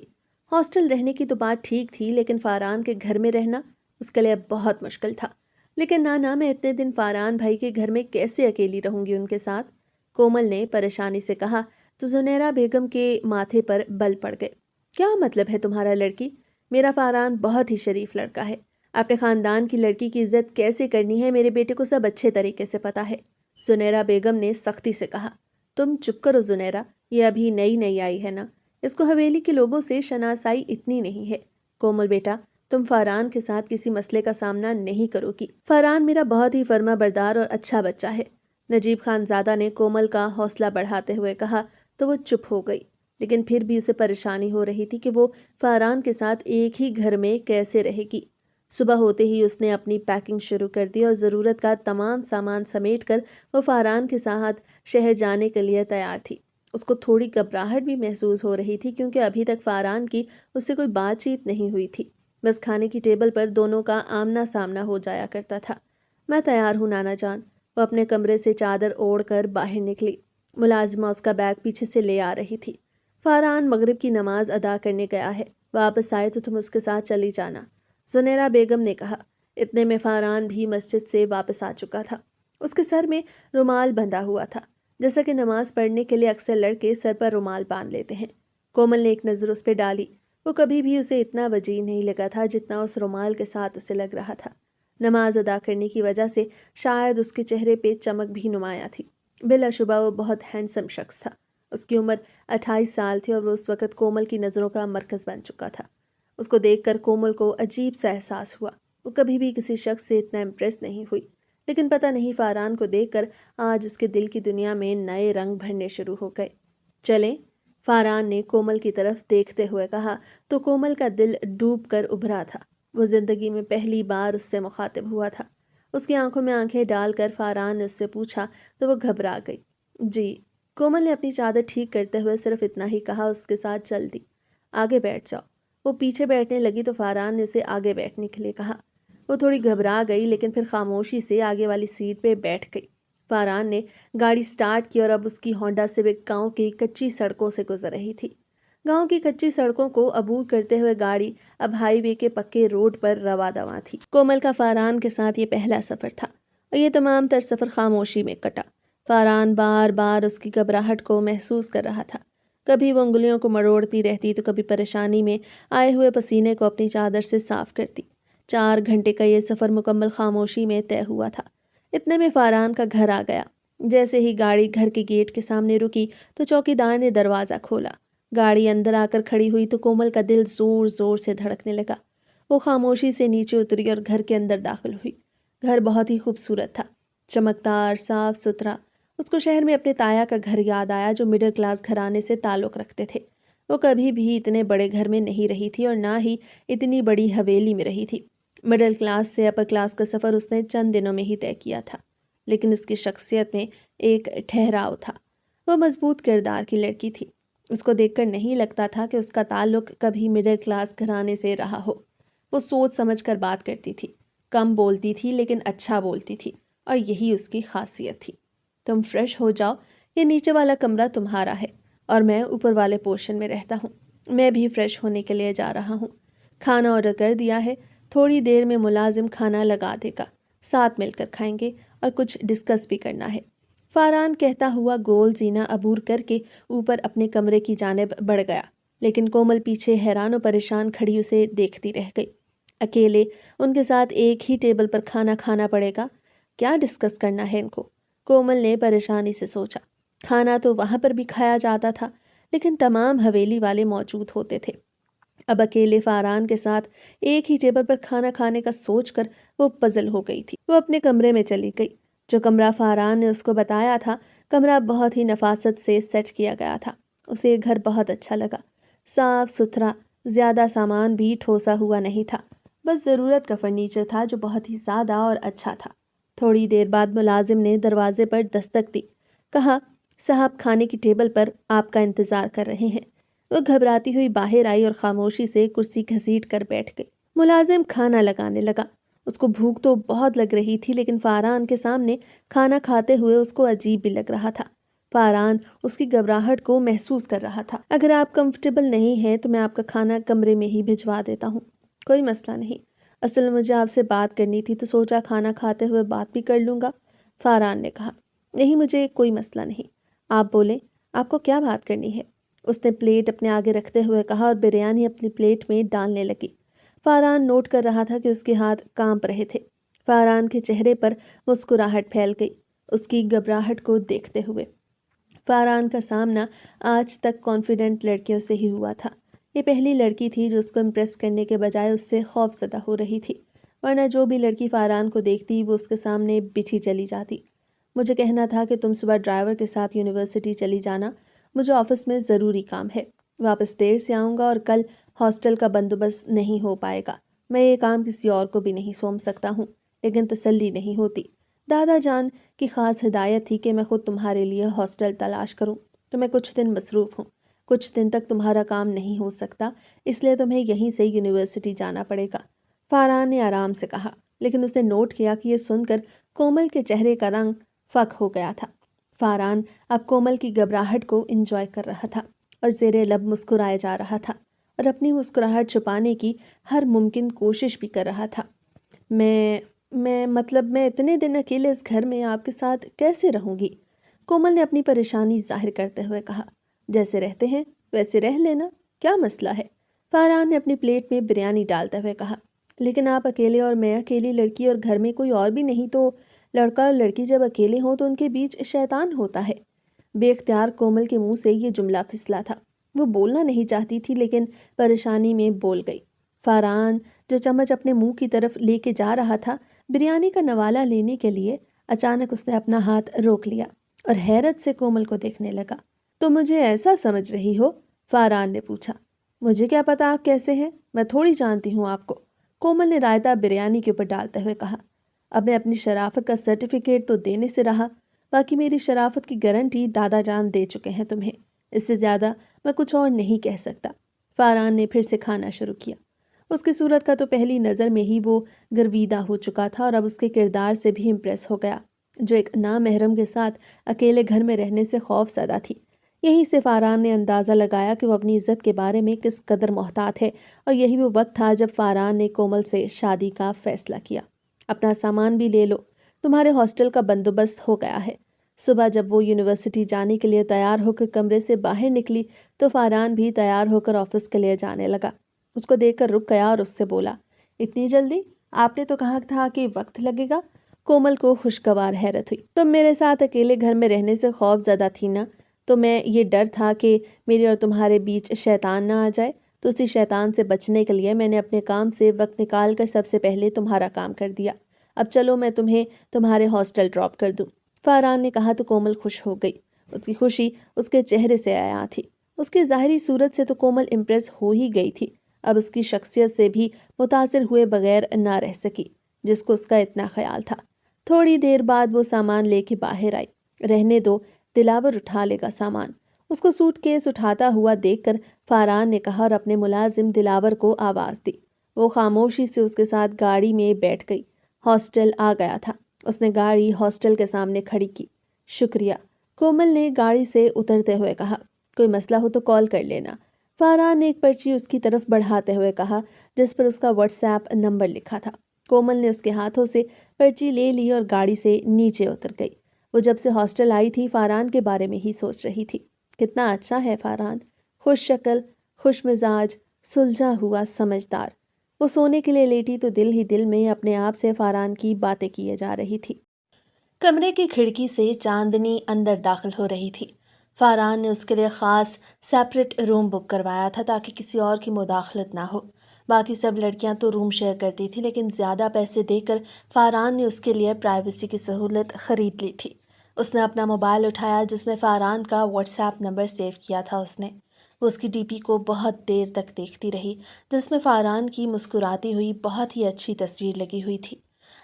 ہاسٹل رہنے کی تو بات ٹھیک تھی، لیکن فاران کے گھر میں رہنا اس کے لیے اب بہت مشکل تھا۔ لیکن نانا، میں اتنے دن فاران بھائی کے گھر میں کیسے اکیلی رہوں گی ان کے ساتھ؟ کومل نے پریشانی سے کہا تو زنیرہ بیگم کے ماتھے پر بل پڑ گئے۔ کیا مطلب ہے تمہارا لڑکی؟ میرا فاران بہت ہی شریف لڑکا ہے، اپنے خاندان کی لڑکی کی عزت کیسے کرنی ہے میرے بیٹے کو سب اچھے طریقے سے پتا ہے، زنیرہ بیگم نے سختی سے کہا۔ تم چپ کرو زنیرہ، یہ ابھی نئی نئی آئی ہے نا، اس کو حویلی کے لوگوں سے شناسائی اتنی نہیں ہے۔ کومل بیٹا، تم فاران کے ساتھ کسی مسئلے کا سامنا نہیں کرو گی۔ فاران میرا بہت ہی فرما بردار اور اچھا بچہ ہے، نجیب خان زادہ نے کومل کا حوصلہ بڑھاتے ہوئے کہا تو وہ چپ ہو گئی، لیکن پھر بھی اسے پریشانی ہو رہی تھی کہ وہ فاران کے ساتھ ایک ہی گھر میں کیسے رہے گی۔ صبح ہوتے ہی اس نے اپنی پیکنگ شروع کر دی اور ضرورت کا تمام سامان سمیٹ کر وہ فاران کے ساتھ شہر جانے کے لیے تیار تھی۔ اس کو تھوڑی گھبراہٹ بھی محسوس ہو رہی تھی کیونکہ ابھی تک فاران کی اس سے کوئی بات چیت نہیں ہوئی تھی، بس کھانے کی ٹیبل پر دونوں کا آمنا سامنا ہو جایا کرتا تھا۔ میں تیار ہوں نانا جان۔ وہ اپنے کمرے سے چادر اوڑھ کر باہر نکلی۔ ملازمہ اس کا بیگ پیچھے سے لے آ رہی تھی۔ فاران مغرب کی نماز ادا کرنے گیا ہے، واپس آئے تو تم اس کے ساتھ چلی جانا، زنیرہ بیگم نے کہا۔ اتنے میں فاران بھی مسجد سے واپس آ چکا تھا۔ اس کے سر میں رومال بندھا ہوا تھا، جیسا کہ نماز پڑھنے کے لیے اکثر لڑکے سر پر رومال باندھ لیتے ہیں۔ کومل نے ایک نظر اس پہ ڈالی، وہ کبھی بھی اسے اتنا وجیح نہیں لگا تھا جتنا اس رومال کے ساتھ اسے لگ رہا تھا۔ نماز ادا کرنے کی وجہ سے شاید اس کے چہرے پہ چمک بھی نمایاں تھی۔ بلا شبہ وہ بہت ہینڈسم شخص تھا۔ اس کی عمر 28 سال تھی اور وہ اس وقت کومل کی نظروں کا مرکز بن چکا تھا۔ اس کو دیکھ کر کومل کو عجیب سا احساس ہوا۔ وہ کبھی بھی کسی شخص سے اتنا امپریس نہیں ہوئی، لیکن پتہ نہیں فاران کو دیکھ کر آج اس کے دل کی دنیا میں نئے رنگ بھرنے شروع ہو گئے۔ چلیں، فاران نے کومل کی طرف دیکھتے ہوئے کہا تو کومل کا دل ڈوب کر ابھرا تھا۔ وہ زندگی میں پہلی بار اس سے مخاطب ہوا تھا۔ اس کی آنکھوں میں آنکھیں ڈال کر فاران نے اس سے پوچھا تو وہ گھبرا گئی۔ جی، کومل نے اپنی چادر ٹھیک کرتے ہوئے صرف اتنا ہی کہا، اس کے ساتھ چل دی۔ آگے بیٹھ جاؤ۔ وہ پیچھے بیٹھنے لگی تو فاران نے اسے آگے بیٹھنے کے لیے کہا۔ وہ تھوڑی گھبرا گئی لیکن پھر خاموشی سے آگے والی سیٹ پہ بیٹھ گئی۔ فاران نے گاڑی سٹارٹ کی اور اب اس کی ہونڈا سیوک گاؤں کی کچی سڑکوں سے گزر رہی تھی۔ گاؤں کی کچی سڑکوں کو عبور کرتے ہوئے گاڑی اب ہائی وے کے پکے روڈ پر رواں دواں تھی۔ کومل کا فاران کے ساتھ یہ پہلا سفر تھا اور یہ تمام تر سفر خاموشی میں کٹا۔ فاران بار بار اس کی گھبراہٹ کو محسوس کر رہا تھا۔ کبھی وہ انگلیوں کو مروڑتی رہتی تو کبھی پریشانی میں آئے ہوئے پسینے کو اپنی چادر سے صاف کرتی۔ 4 گھنٹے کا یہ سفر مکمل خاموشی میں طے ہوا تھا۔ اتنے میں فاران کا گھر آ گیا۔ جیسے ہی گاڑی گھر کے گیٹ کے سامنے رکی تو چوکیدار نے دروازہ کھولا۔ گاڑی اندر آ کر کھڑی ہوئی تو کومل کا دل زور زور سے دھڑکنے لگا۔ وہ خاموشی سے نیچے اتری اور گھر کے اندر داخل ہوئی۔ گھر بہت ہی خوبصورت تھا، چمکدار، صاف ستھرا۔ اس کو شہر میں اپنے تایا کا گھر یاد آیا جو مڈل کلاس گھرانے سے تعلق رکھتے تھے۔ وہ کبھی بھی اتنے بڑے گھر میں نہیں رہی تھی اور نہ ہی اتنی بڑی حویلی میں رہی تھی۔ مڈل کلاس سے اپر کلاس کا سفر اس نے چند دنوں میں ہی طے کیا تھا، لیکن اس کی شخصیت میں ایک ٹھہراؤ تھا۔ وہ مضبوط کردار کی لڑکی تھی۔ اس کو دیکھ کر نہیں لگتا تھا کہ اس کا تعلق کبھی مڈل کلاس گھرانے سے رہا ہو۔ وہ سوچ سمجھ کر بات کرتی تھی، کم بولتی تھی لیکن اچھا بولتی تھی، اور یہی اس کی خاصیت تھی۔ تم فریش ہو جاؤ، یہ نیچے والا کمرہ تمہارا ہے اور میں اوپر والے پورشن میں رہتا ہوں۔ میں بھی فریش ہونے کے لیے جا رہا ہوں۔ کھانا آرڈر کر دیا ہے، تھوڑی دیر میں ملازم کھانا لگا دے گا، ساتھ مل کر کھائیں گے اور کچھ ڈسکس بھی کرنا ہے۔ فاران کہتا ہوا گول زینہ عبور کر کے اوپر اپنے کمرے کی جانب بڑھ گیا، لیکن کومل پیچھے حیران و پریشان کھڑی اسے دیکھتی رہ گئی۔ اکیلے ان کے ساتھ ایک ہی ٹیبل پر کھانا کھانا پڑے گا، کیا ڈسکس کرنا ہے ان کو؟ کومل نے پریشانی سے سوچا۔ کھانا تو وہاں پر بھی کھایا جاتا تھا لیکن تمام حویلی والے موجود ہوتے تھے۔ اب اکیلے فاران کے ساتھ ایک ہی ٹیبل پر کھانا کھانے کا سوچ کر وہ پزل ہو گئی تھی۔ وہ اپنے کمرے میں چلی گئی۔ جو کمرہ فاران نے اس کو بتایا تھا، کمرہ بہت ہی نفاست سے سیٹ کیا گیا تھا۔ اسے یہ گھر بہت اچھا لگا، صاف ستھرا، زیادہ سامان بھی ٹھوسا ہوا نہیں تھا، بس ضرورت کا فرنیچر تھا جو بہت ہی سادہ اور اچھا تھا۔ تھوڑی دیر بعد ملازم نے دروازے پر دستک دی، کہا صاحب کھانے کی ٹیبل پر آپ کا انتظار کر رہے ہیں۔ وہ گھبراتی ہوئی باہر آئی اور خاموشی سے کرسی گھسیٹ کر بیٹھ گئی۔ ملازم کھانا لگانے لگا۔ اس کو بھوک تو بہت لگ رہی تھی لیکن فاران کے سامنے کھانا کھاتے ہوئے اس کو عجیب بھی لگ رہا تھا۔ فاران اس کی گھبراہٹ کو محسوس کر رہا تھا۔ اگر آپ کمفرٹیبل نہیں ہیں تو میں آپ کا کھانا کمرے میں ہی بھجوا دیتا ہوں، کوئی مسئلہ نہیں۔ اصل میں مجھے آپ سے بات کرنی تھی تو سوچا کھانا کھاتے ہوئے بات بھی کر لوں گا، فاران نے کہا۔ نہیں، مجھے کوئی مسئلہ نہیں، آپ بولیں، آپ کو کیا بات کرنی ہے؟ اس نے پلیٹ اپنے آگے رکھتے ہوئے کہا اور بریانی اپنی پلیٹ میں ڈالنے لگی۔ فاران نوٹ کر رہا تھا کہ اس کے ہاتھ کانپ رہے تھے۔ فاران کے چہرے پر مسکراہٹ پھیل گئی اس کی گھبراہٹ کو دیکھتے ہوئے۔ فاران کا سامنا آج تک کانفیڈنٹ لڑکیوں سے ہی ہوا تھا۔ یہ پہلی لڑکی تھی جو اس کو امپریس کرنے کے بجائے اس سے خوف زدہ ہو رہی تھی، ورنہ جو بھی لڑکی فاران کو دیکھتی وہ اس کے سامنے بچھی چلی جاتی۔ مجھے کہنا تھا کہ تم صبح ڈرائیور کے ساتھ یونیورسٹی چلی جانا، مجھے آفس میں ضروری کام ہے، واپس دیر سے آؤں گا اور کل ہاسٹل کا بندوبست نہیں ہو پائے گا۔ میں یہ کام کسی اور کو بھی نہیں سونپ سکتا ہوں، لیکن تسلی نہیں ہوتی۔ دادا جان کی خاص ہدایت تھی کہ میں خود تمہارے لیے ہاسٹل تلاش کروں، تو میں کچھ دن مصروف ہوں، کچھ دن تک تمہارا کام نہیں ہو سکتا، اس لیے تمہیں یہیں سے یونیورسٹی جانا پڑے گا، فاران نے آرام سے کہا، لیکن اس نے نوٹ کیا کہ یہ سن کر کومل کے چہرے کا رنگ فک ہو گیا تھا۔ فاران اب کومل کی گھبراہٹ کو انجوائے کر رہا تھا اور زیر لب مسکرائے جا رہا تھا اور اپنی مسکراہٹ چھپانے کی ہر ممکن کوشش بھی کر رہا تھا۔ میں اتنے دن اکیلے اس گھر میں آپ کے ساتھ کیسے رہوں گی؟ کومل نے اپنی پریشانی ظاہر کرتے ہوئے کہا۔ جیسے رہتے ہیں ویسے رہ لینا، کیا مسئلہ ہے؟ فاران نے اپنی پلیٹ میں بریانی ڈالتے ہوئے کہا۔ لیکن آپ اکیلے اور میں اکیلی لڑکی اور گھر میں کوئی اور بھی نہیں، تو لڑکا اور لڑکی جب اکیلے ہوں تو ان کے بیچ شیطان ہوتا ہے۔ بے اختیار کومل کے منہ سے یہ جملہ پھسلا تھا۔ وہ بولنا نہیں چاہتی تھی لیکن پریشانی میں بول گئی۔ فاران جو چمچ اپنے منہ کی طرف لے کے جا رہا تھا بریانی کا نوالا لینے کے لیے، اچانک اس نے اپنا ہاتھ روک لیا اور حیرت سے کومل کو دیکھنے لگا۔ تو مجھے ایسا سمجھ رہی ہو؟ فاران نے پوچھا۔ مجھے کیا پتا آپ کیسے ہیں، میں تھوڑی جانتی ہوں آپ کو، کومل نے رائتہ بریانی کے اوپر ڈالتے ہوئے کہا۔ اب نے اپنی شرافت کا سرٹیفکیٹ تو دینے سے رہا، باقی میری شرافت کی گارنٹی دادا جان دے چکے ہیں تمہیں، اس سے زیادہ میں کچھ اور نہیں کہہ سکتا۔ فاران نے پھر سے کھانا شروع کیا۔ اس کی صورت کا تو پہلی نظر میں ہی وہ گرویدہ ہو چکا تھا اور اب اس کے کردار سے بھی امپریس ہو گیا، جو ایک نامحرم کے ساتھ اکیلے گھر میں رہنے سے خوف زدہ تھی۔ یہیں سے فاران نے اندازہ لگایا کہ وہ اپنی عزت کے بارے میں کس قدر محتاط ہے، اور یہی وہ وقت تھا جب فاران نے کومل سے شادی کا فیصلہ کیا۔ اپنا سامان بھی لے لو، تمہارے ہاسٹل کا بندوبست ہو گیا ہے۔ صبح جب وہ یونیورسٹی جانے کے لیے تیار ہو کر کمرے سے باہر نکلی تو فاران بھی تیار ہو کر آفس کے لیے جانے لگا۔ اس کو دیکھ کر رک گیا اور اس سے بولا، اتنی جلدی؟ آپ نے تو کہا تھا کہ وقت لگے گا۔ کومل کو خوشگوار حیرت ہوئی۔ تم میرے ساتھ اکیلے گھر میں رہنے سے خوف زدہ تھی نا، تو میں یہ ڈر تھا کہ میرے اور تمہارے بیچ شیطان نہ آ جائے، تو اسی شیطان سے بچنے کے لیے میں نے اپنے کام سے وقت نکال کر سب سے پہلے تمہارا کام کر دیا۔ اب چلو میں تمہیں تمہارے ہاسٹل ڈراپ کر دوں۔ فاران نے کہا تو کومل خوش ہو گئی۔ اس کی خوشی اس کے چہرے سے عیاں تھی۔ اس کی ظاہری صورت سے تو کومل امپریس ہو ہی گئی تھی، اب اس کی شخصیت سے بھی متاثر ہوئے بغیر نہ رہ سکی، جس کو اس کا اتنا خیال تھا۔ تھوڑی دیر بعد وہ سامان لے کے باہر آئی۔ رہنے دو، دلاور اٹھا لے گا سامان۔ اس کو سوٹ کیس اٹھاتا ہوا دیکھ کر فاران نے کہا اور اپنے ملازم دلاور کو آواز دی۔ وہ خاموشی سے اس کے ساتھ گاڑی میں بیٹھ گئی۔ ہاسٹل آ گیا تھا۔ اس نے گاڑی ہاسٹل کے سامنے کھڑی کی۔ شکریہ، کومل نے گاڑی سے اترتے ہوئے کہا۔ کوئی مسئلہ ہو تو کال کر لینا۔ فاران نے ایک پرچی اس کی طرف بڑھاتے ہوئے کہا جس پر اس کا واٹس ایپ نمبر لکھا تھا۔ کومل نے اس کے ہاتھوں سے پرچی لے لی اور گاڑی سے نیچے اتر گئی۔ وہ جب سے ہاسٹل آئی تھی فاران کے بارے میں ہی سوچ رہی تھی۔ کتنا اچھا ہے فاران، خوش شکل، خوش مزاج، سلجھا ہوا، سمجھدار۔ وہ سونے کے لیے لیٹی تو دل ہی دل میں اپنے آپ سے فاران کی باتیں کیے جا رہی تھی۔ کمرے کی کھڑکی سے چاندنی اندر داخل ہو رہی تھی۔ فاران نے اس کے لیے خاص سیپریٹ روم بک کروایا تھا تاکہ کسی اور کی مداخلت نہ ہو۔ باقی سب لڑکیاں تو روم شیئر کرتی تھی، لیکن زیادہ پیسے دے کر فاران نے اس کے لیے پرائیویسی کی سہولت خرید لی تھی۔ اس نے اپنا موبائل اٹھایا جس میں فاران کا واٹس ایپ نمبر سیو کیا تھا۔ وہ اس کی ڈی پی کو بہت دیر تک دیکھتی رہی جس میں فاران کی مسکراتی ہوئی بہت ہی اچھی تصویر لگی ہوئی تھی۔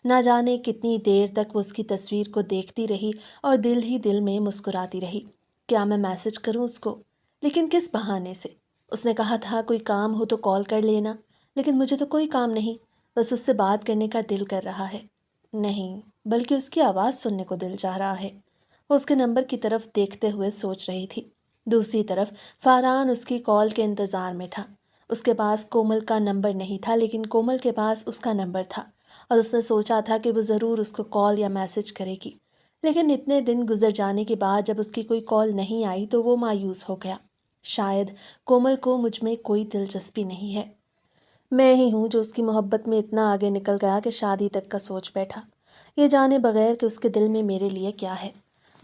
نہ جانے کتنی دیر تک وہ اس کی تصویر کو دیکھتی رہی اور دل ہی دل میں مسکراتی رہی۔ کیا میں میسج کروں اس کو؟ لیکن کس بہانے سے؟ اس نے کہا تھا کوئی کام ہو تو کال کر لینا، لیکن مجھے تو کوئی کام نہیں، بس اس سے بات کرنے کا دل کر رہا ہے۔ نہیں، بلکہ اس کی آواز سننے کو دل چاہ رہا ہے۔ وہ اس کے نمبر کی طرف دیکھتے ہوئے سوچ رہی تھی۔ دوسری طرف فاران اس کی کال کے انتظار میں تھا۔ اس کے پاس کومل کا نمبر نہیں تھا، لیکن کومل کے پاس اس کا نمبر تھا، اور اس نے سوچا تھا کہ وہ ضرور اس کو کال یا میسج کرے گی۔ لیکن اتنے دن گزر جانے کے بعد جب اس کی کوئی کال نہیں آئی تو وہ مایوس ہو گیا۔ شاید کومل کو مجھ میں کوئی دلچسپی نہیں ہے۔ میں ہی ہوں جو اس کی محبت میں اتنا آگے نکل گیا کہ شادی تک کا سوچ بیٹھا، یہ جانے بغیر کہ اس کے دل میں میرے لیے کیا ہے۔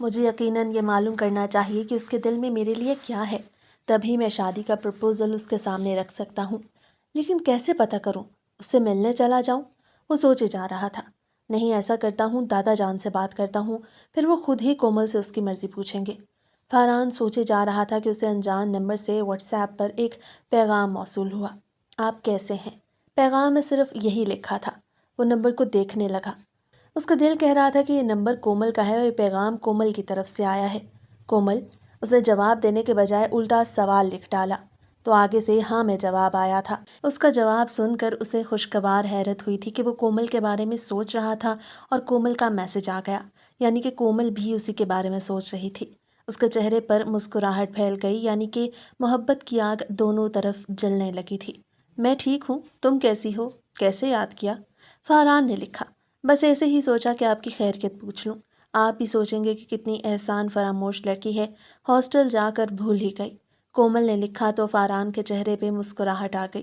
مجھے یقیناً یہ معلوم کرنا چاہیے کہ اس کے دل میں میرے لیے کیا ہے، تبھی میں شادی کا پرپوزل اس کے سامنے رکھ سکتا ہوں۔ لیکن کیسے پتہ کروں؟ اس سے ملنے چلا جاؤں؟ وہ سوچے جا رہا تھا۔ نہیں، ایسا کرتا ہوں، دادا جان سے بات کرتا ہوں، پھر وہ خود ہی کومل سے اس کی مرضی پوچھیں گے۔ فاران سوچے جا رہا تھا کہ اسے انجان نمبر سے واٹس ایپ پر ایک پیغام موصول ہوا۔ آپ کیسے ہیں؟ پیغام میں صرف یہی لکھا تھا۔ وہ نمبر کو دیکھنے لگا۔ اس کا دل کہہ رہا تھا کہ یہ نمبر کومل کا ہے اور یہ پیغام کومل کی طرف سے آیا ہے۔ کومل؟ اس نے جواب دینے کے بجائے الٹا سوال لکھ ڈالا، تو آگے سے ہاں میں جواب آیا تھا۔ اس کا جواب سن کر اسے خوشگوار حیرت ہوئی تھی کہ وہ کومل کے بارے میں سوچ رہا تھا اور کومل کا میسج آ گیا، یعنی کہ کومل بھی اسی کے بارے میں سوچ رہی تھی۔ اس کے چہرے پر مسکراہٹ پھیل گئی، یعنی کہ محبت کی آگ دونوں طرف جلنے لگی تھی۔ میں ٹھیک ہوں، تم کیسی ہو؟ کیسے یاد کیا؟ فاران نے لکھا، بس ایسے ہی سوچا کہ آپ کی خیریت پوچھ لوں۔ آپ بھی سوچیں گے کہ کتنی احسان فراموش لڑکی ہے، ہاسٹل جا کر بھول ہی گئی۔ کومل نے لکھا تو فاران کے چہرے پہ مسکراہٹ آ گئی۔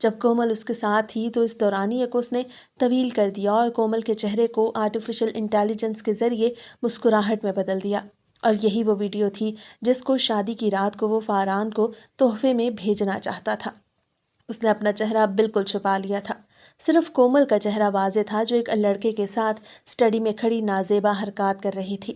جب کومل اس کے ساتھ تھی تو اس دوران ہی اس نے طویل کر دیا اور کومل کے چہرے کو آرٹیفیشل انٹیلیجنس کے ذریعے مسکراہٹ میں بدل دیا۔ اور یہی وہ ویڈیو تھی جس کو شادی کی رات کو وہ فاران کو تحفے میں بھیجنا چاہتا تھا۔ اس نے اپنا چہرہ بالکل چھپا لیا تھا، صرف کومل کا چہرہ واضح تھا جو ایک لڑکے کے ساتھ اسٹڈی میں کھڑی نازیبا حرکات کر رہی تھی۔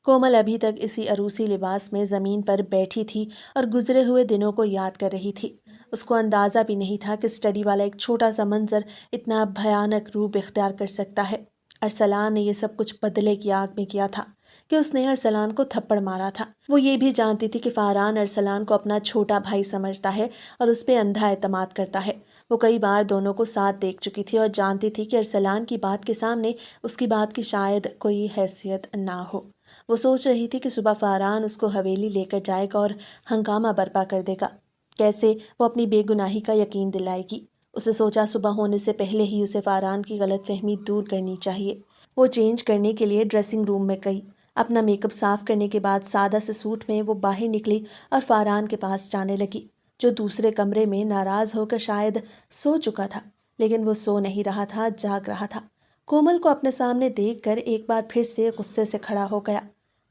کومل ابھی تک اسی عروسی لباس میں زمین پر بیٹھی تھی اور گزرے ہوئے دنوں کو یاد کر رہی تھی۔ اس کو اندازہ بھی نہیں تھا کہ اسٹڈی والا ایک چھوٹا سا منظر اتنا بھیانک روپ اختیار کر سکتا ہے۔ ارسلان نے یہ سب کچھ بدلے کی آگ میں کیا تھا کہ اس نے ارسلان کو تھپڑ مارا تھا۔ وہ یہ بھی جانتی تھی کہ فاران ارسلان کو اپنا چھوٹا بھائی سمجھتا ہے اور اس پہ اندھا اعتماد کرتا ہے۔ وہ کئی بار دونوں کو ساتھ دیکھ چکی تھی اور جانتی تھی کہ ارسلان کی بات کے سامنے اس کی بات کی شاید کوئی حیثیت نہ ہو۔ وہ سوچ رہی تھی کہ صبح فاران اس کو حویلی لے کر جائے گا اور ہنگامہ برپا کر دے گا۔ کیسے وہ اپنی بے گناہی کا یقین دلائے گی؟ اس نے سوچا صبح ہونے سے پہلے ہی اسے فاران کی غلط فہمی دور کرنی چاہیے۔ وہ چینج کرنے کے لیے ڈریسنگ روم میں گئی۔ اپنا میک اپ صاف کرنے کے بعد سادہ سے سوٹ میں وہ باہر نکلی اور فاران کے پاس جانے لگی، جو دوسرے کمرے میں ناراض ہو کر شاید سو چکا تھا، لیکن وہ سو نہیں رہا تھا، جاگ رہا تھا۔ کومل کو اپنے سامنے دیکھ کر ایک بار پھر سے غصے سے کھڑا ہو گیا۔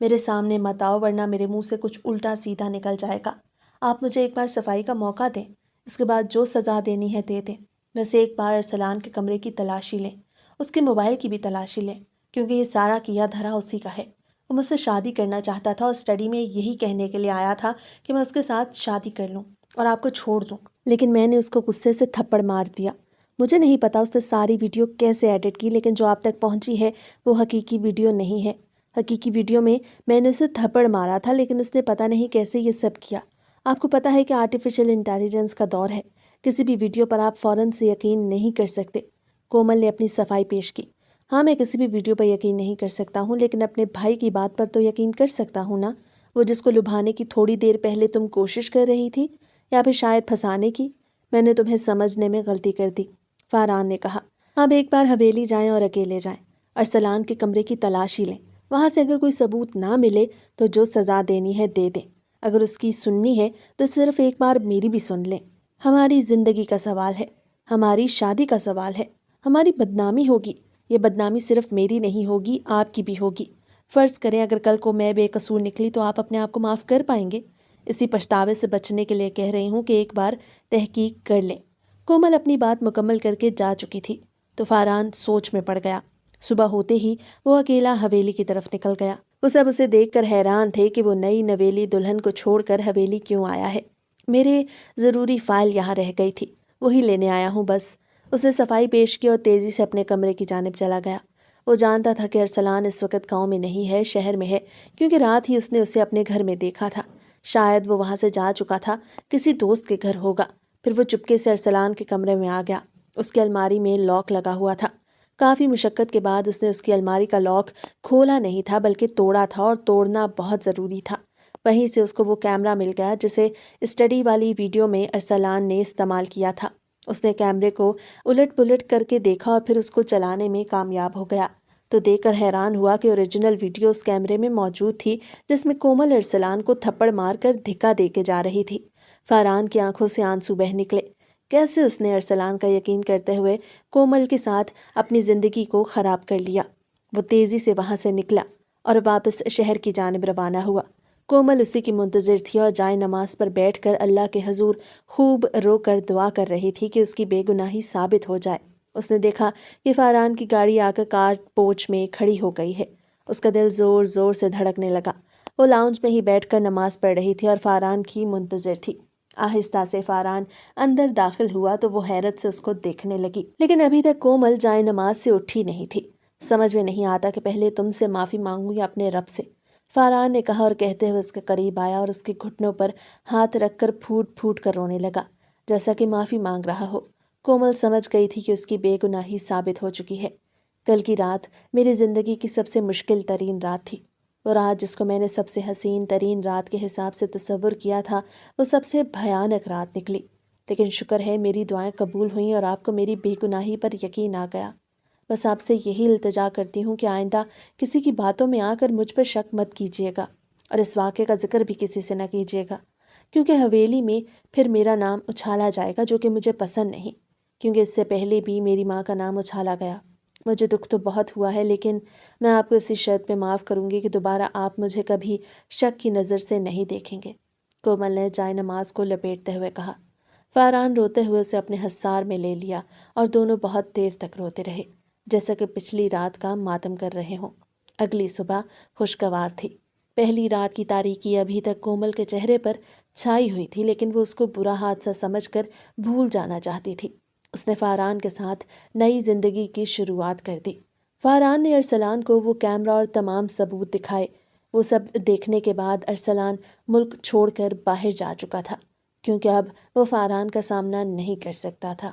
میرے سامنے مت آؤ ورنہ میرے منہ سے کچھ الٹا سیدھا نکل جائے گا۔ آپ مجھے ایک بار صفائی کا موقع دیں، اس کے بعد جو سزا دینی ہے دے دیں۔ ویسے ایک بار ارسلان کے کمرے کی تلاشی لیں، اس کے موبائل کی بھی تلاشی لیں، کیونکہ یہ سارا کیا دھرا اسی کا ہے۔ وہ مجھ سے شادی کرنا چاہتا تھا اور اسٹڈی میں یہی کہنے کے لیے آیا تھا کہ میں اس کے ساتھ شادی کر لوں اور آپ کو چھوڑ دوں، لیکن میں نے اس کو غصے سے تھپڑ مار دیا۔ مجھے نہیں پتا اس نے ساری ویڈیو کیسے ایڈٹ کی، لیکن جو آپ تک پہنچی ہے وہ حقیقی ویڈیو نہیں ہے۔ حقیقی ویڈیو میں نے اسے تھپڑ مارا تھا، لیکن اس نے پتہ نہیں کیسے یہ سب کیا۔ آپ کو پتہ ہے کہ آرٹیفیشل انٹیلیجنس کا دور ہے، کسی بھی ویڈیو پر آپ فوراً سے یقین نہیں کر سکتے۔ کومل نے اپنی صفائی پیش کی۔ ہاں، میں کسی بھی ویڈیو پر یقین نہیں کر سکتا ہوں، لیکن اپنے بھائی کی بات پر تو یقین کر سکتا ہوں نا، وہ جس کو لبھانے کی تھوڑی دیر پہلے تم کوشش کر رہی تھی، یا پھر شاید پھنسانے کی۔ میں نے تمہیں سمجھنے میں غلطی کر دی، فاران نے کہا۔ اب ایک بار حویلی جائیں اور اکیلے جائیں، ارسلان کے کمرے کی تلاشی لیں، وہاں سے اگر کوئی ثبوت نہ ملے تو جو سزا دینی ہے دے دیں۔ اگر اس کی سننی ہے تو صرف ایک بار میری بھی سن لیں۔ ہماری زندگی کا سوال ہے، ہماری شادی کا سوال ہے، ہماری بدنامی ہوگی۔ یہ بدنامی صرف میری نہیں ہوگی، آپ کی بھی ہوگی۔ فرض کریں اگر کل کو میں بے قصور نکلی تو آپ اپنے آپ کو معاف کر پائیں گے؟ اسی پچھتاوے سے بچنے کے لیے کہہ رہی ہوں کہ ایک بار تحقیق کر لیں۔ کومل اپنی بات مکمل کر کے جا چکی تھی تو فاران سوچ میں پڑ گیا۔ صبح ہوتے ہی وہ اکیلا حویلی کی طرف نکل گیا۔ وہ سب اسے دیکھ کر حیران تھے کہ وہ نئی نویلی دلہن کو چھوڑ کر حویلی کیوں آیا ہے۔ میرے ضروری فائل یہاں رہ گئی تھی، وہی لینے آیا ہوں بس۔ اس نے صفائی پیش کی اور تیزی سے اپنے کمرے کی جانب چلا گیا۔ وہ جانتا تھا کہ ارسلان اس وقت گاؤں میں نہیں ہے، شہر میں ہے، کیونکہ رات ہی اس نے اسے اپنے گھر میں دیکھا تھا۔ شاید وہ وہاں سے جا چکا تھا، کسی دوست کے گھر ہوگا۔ پھر وہ چپکے سے ارسلان کے کمرے میں آ گیا۔ اس کی الماری میں لاک لگا ہوا تھا۔ کافی مشقت کے بعد اس نے اس کی الماری کا لاک کھولا نہیں تھا بلکہ توڑا تھا، اور توڑنا بہت ضروری تھا۔ وہیں سے اس کو وہ کیمرہ مل گیا جسے اسٹڈی والی ویڈیو میں ارسلان نے استعمال کیا تھا۔ اس نے کیمرے کو الٹ پلٹ کر کے دیکھا اور پھر اس کو چلانے میں کامیاب ہو گیا تو دیکھ کر حیران ہوا کہ اوریجنل ویڈیو اس کیمرے میں موجود تھی جس میں کومل ارسلان کو تھپڑ مار کر دھکا دے کے جا رہی تھی۔ فاران کی آنکھوں سے آنسو بہہ نکلے۔ کیسے اس نے ارسلان کا یقین کرتے ہوئے کومل کے ساتھ اپنی زندگی کو خراب کر لیا۔ وہ تیزی سے وہاں سے نکلا اور واپس شہر کی جانب روانہ ہوا۔ کومل اسی کی منتظر تھی اور جائے نماز پر بیٹھ کر اللہ کے حضور خوب رو کر دعا کر رہی تھی کہ اس کی بے گناہی ثابت ہو جائے۔ اس نے دیکھا کہ فاران کی گاڑی آ کر کار پورچ میں کھڑی ہو گئی ہے۔ اس کا دل زور زور سے دھڑکنے لگا۔ وہ لاؤنج میں ہی بیٹھ کر نماز پڑھ رہی تھی اور فاران کی منتظر تھی۔ آہستہ سے فاران اندر داخل ہوا تو وہ حیرت سے اس کو دیکھنے لگی، لیکن ابھی تک کومل جائے نماز سے اٹھی نہیں تھی۔ سمجھ میں نہیں آتا کہ پہلے تم سے معافی مانگوں یا اپنے رب سے، فاران نے کہا اور کہتے ہوئے اس کے قریب آیا اور اس کے گھٹنوں پر ہاتھ رکھ کر پھوٹ پھوٹ کر رونے لگا جیسا کہ معافی مانگ رہا ہو۔ کومل سمجھ گئی تھی کہ اس کی بے گناہی ثابت ہو چکی ہے۔ کل کی رات میری زندگی کی سب سے مشکل ترین رات تھی۔ وہ رات جس کو میں نے سب سے حسین ترین رات کے حساب سے تصور کیا تھا، وہ سب سے بھیانک رات نکلی۔ لیکن شکر ہے میری دعائیں قبول ہوئیں اور آپ کو میری بے گناہی پر یقین آ گیا۔ بس آپ سے یہی التجا کرتی ہوں کہ آئندہ کسی کی باتوں میں آ کر مجھ پر شک مت کیجیے گا اور اس واقعے کا ذکر بھی کسی سے نہ کیجیے گا، کیونکہ حویلی میں پھر میرا نام اچھالا جائے گا، جو کہ مجھے پسند نہیں، کیونکہ اس سے پہلے بھی میری ماں کا نام اچھالا گیا۔ مجھے دکھ تو بہت ہوا ہے، لیکن میں آپ کو اسی شرط پہ معاف کروں گی کہ دوبارہ آپ مجھے کبھی شک کی نظر سے نہیں دیکھیں گے، کومل نے جائے نماز کو لپیٹتے ہوئے کہا۔ فارحان روتے ہوئے اسے اپنے حصار میں لے لیا اور دونوں بہت دیر تک روتے رہے، جیسا کہ پچھلی رات کا ماتم کر رہے ہوں۔ اگلی صبح خوشگوار تھی۔ پہلی رات کی تاریکی ابھی تک کومل کے چہرے پر چھائی ہوئی تھی، لیکن وہ اس کو برا حادثہ سمجھ کر بھول جانا چاہتی تھی۔ اس نے فارحان کے ساتھ نئی زندگی کی شروعات کر دی۔ فارحان نے ارسلان کو وہ کیمرہ اور تمام ثبوت دکھائے۔ وہ سب دیکھنے کے بعد ارسلان ملک چھوڑ کر باہر جا چکا تھا، کیونکہ اب وہ فارحان کا سامنا نہیں کر سکتا تھا۔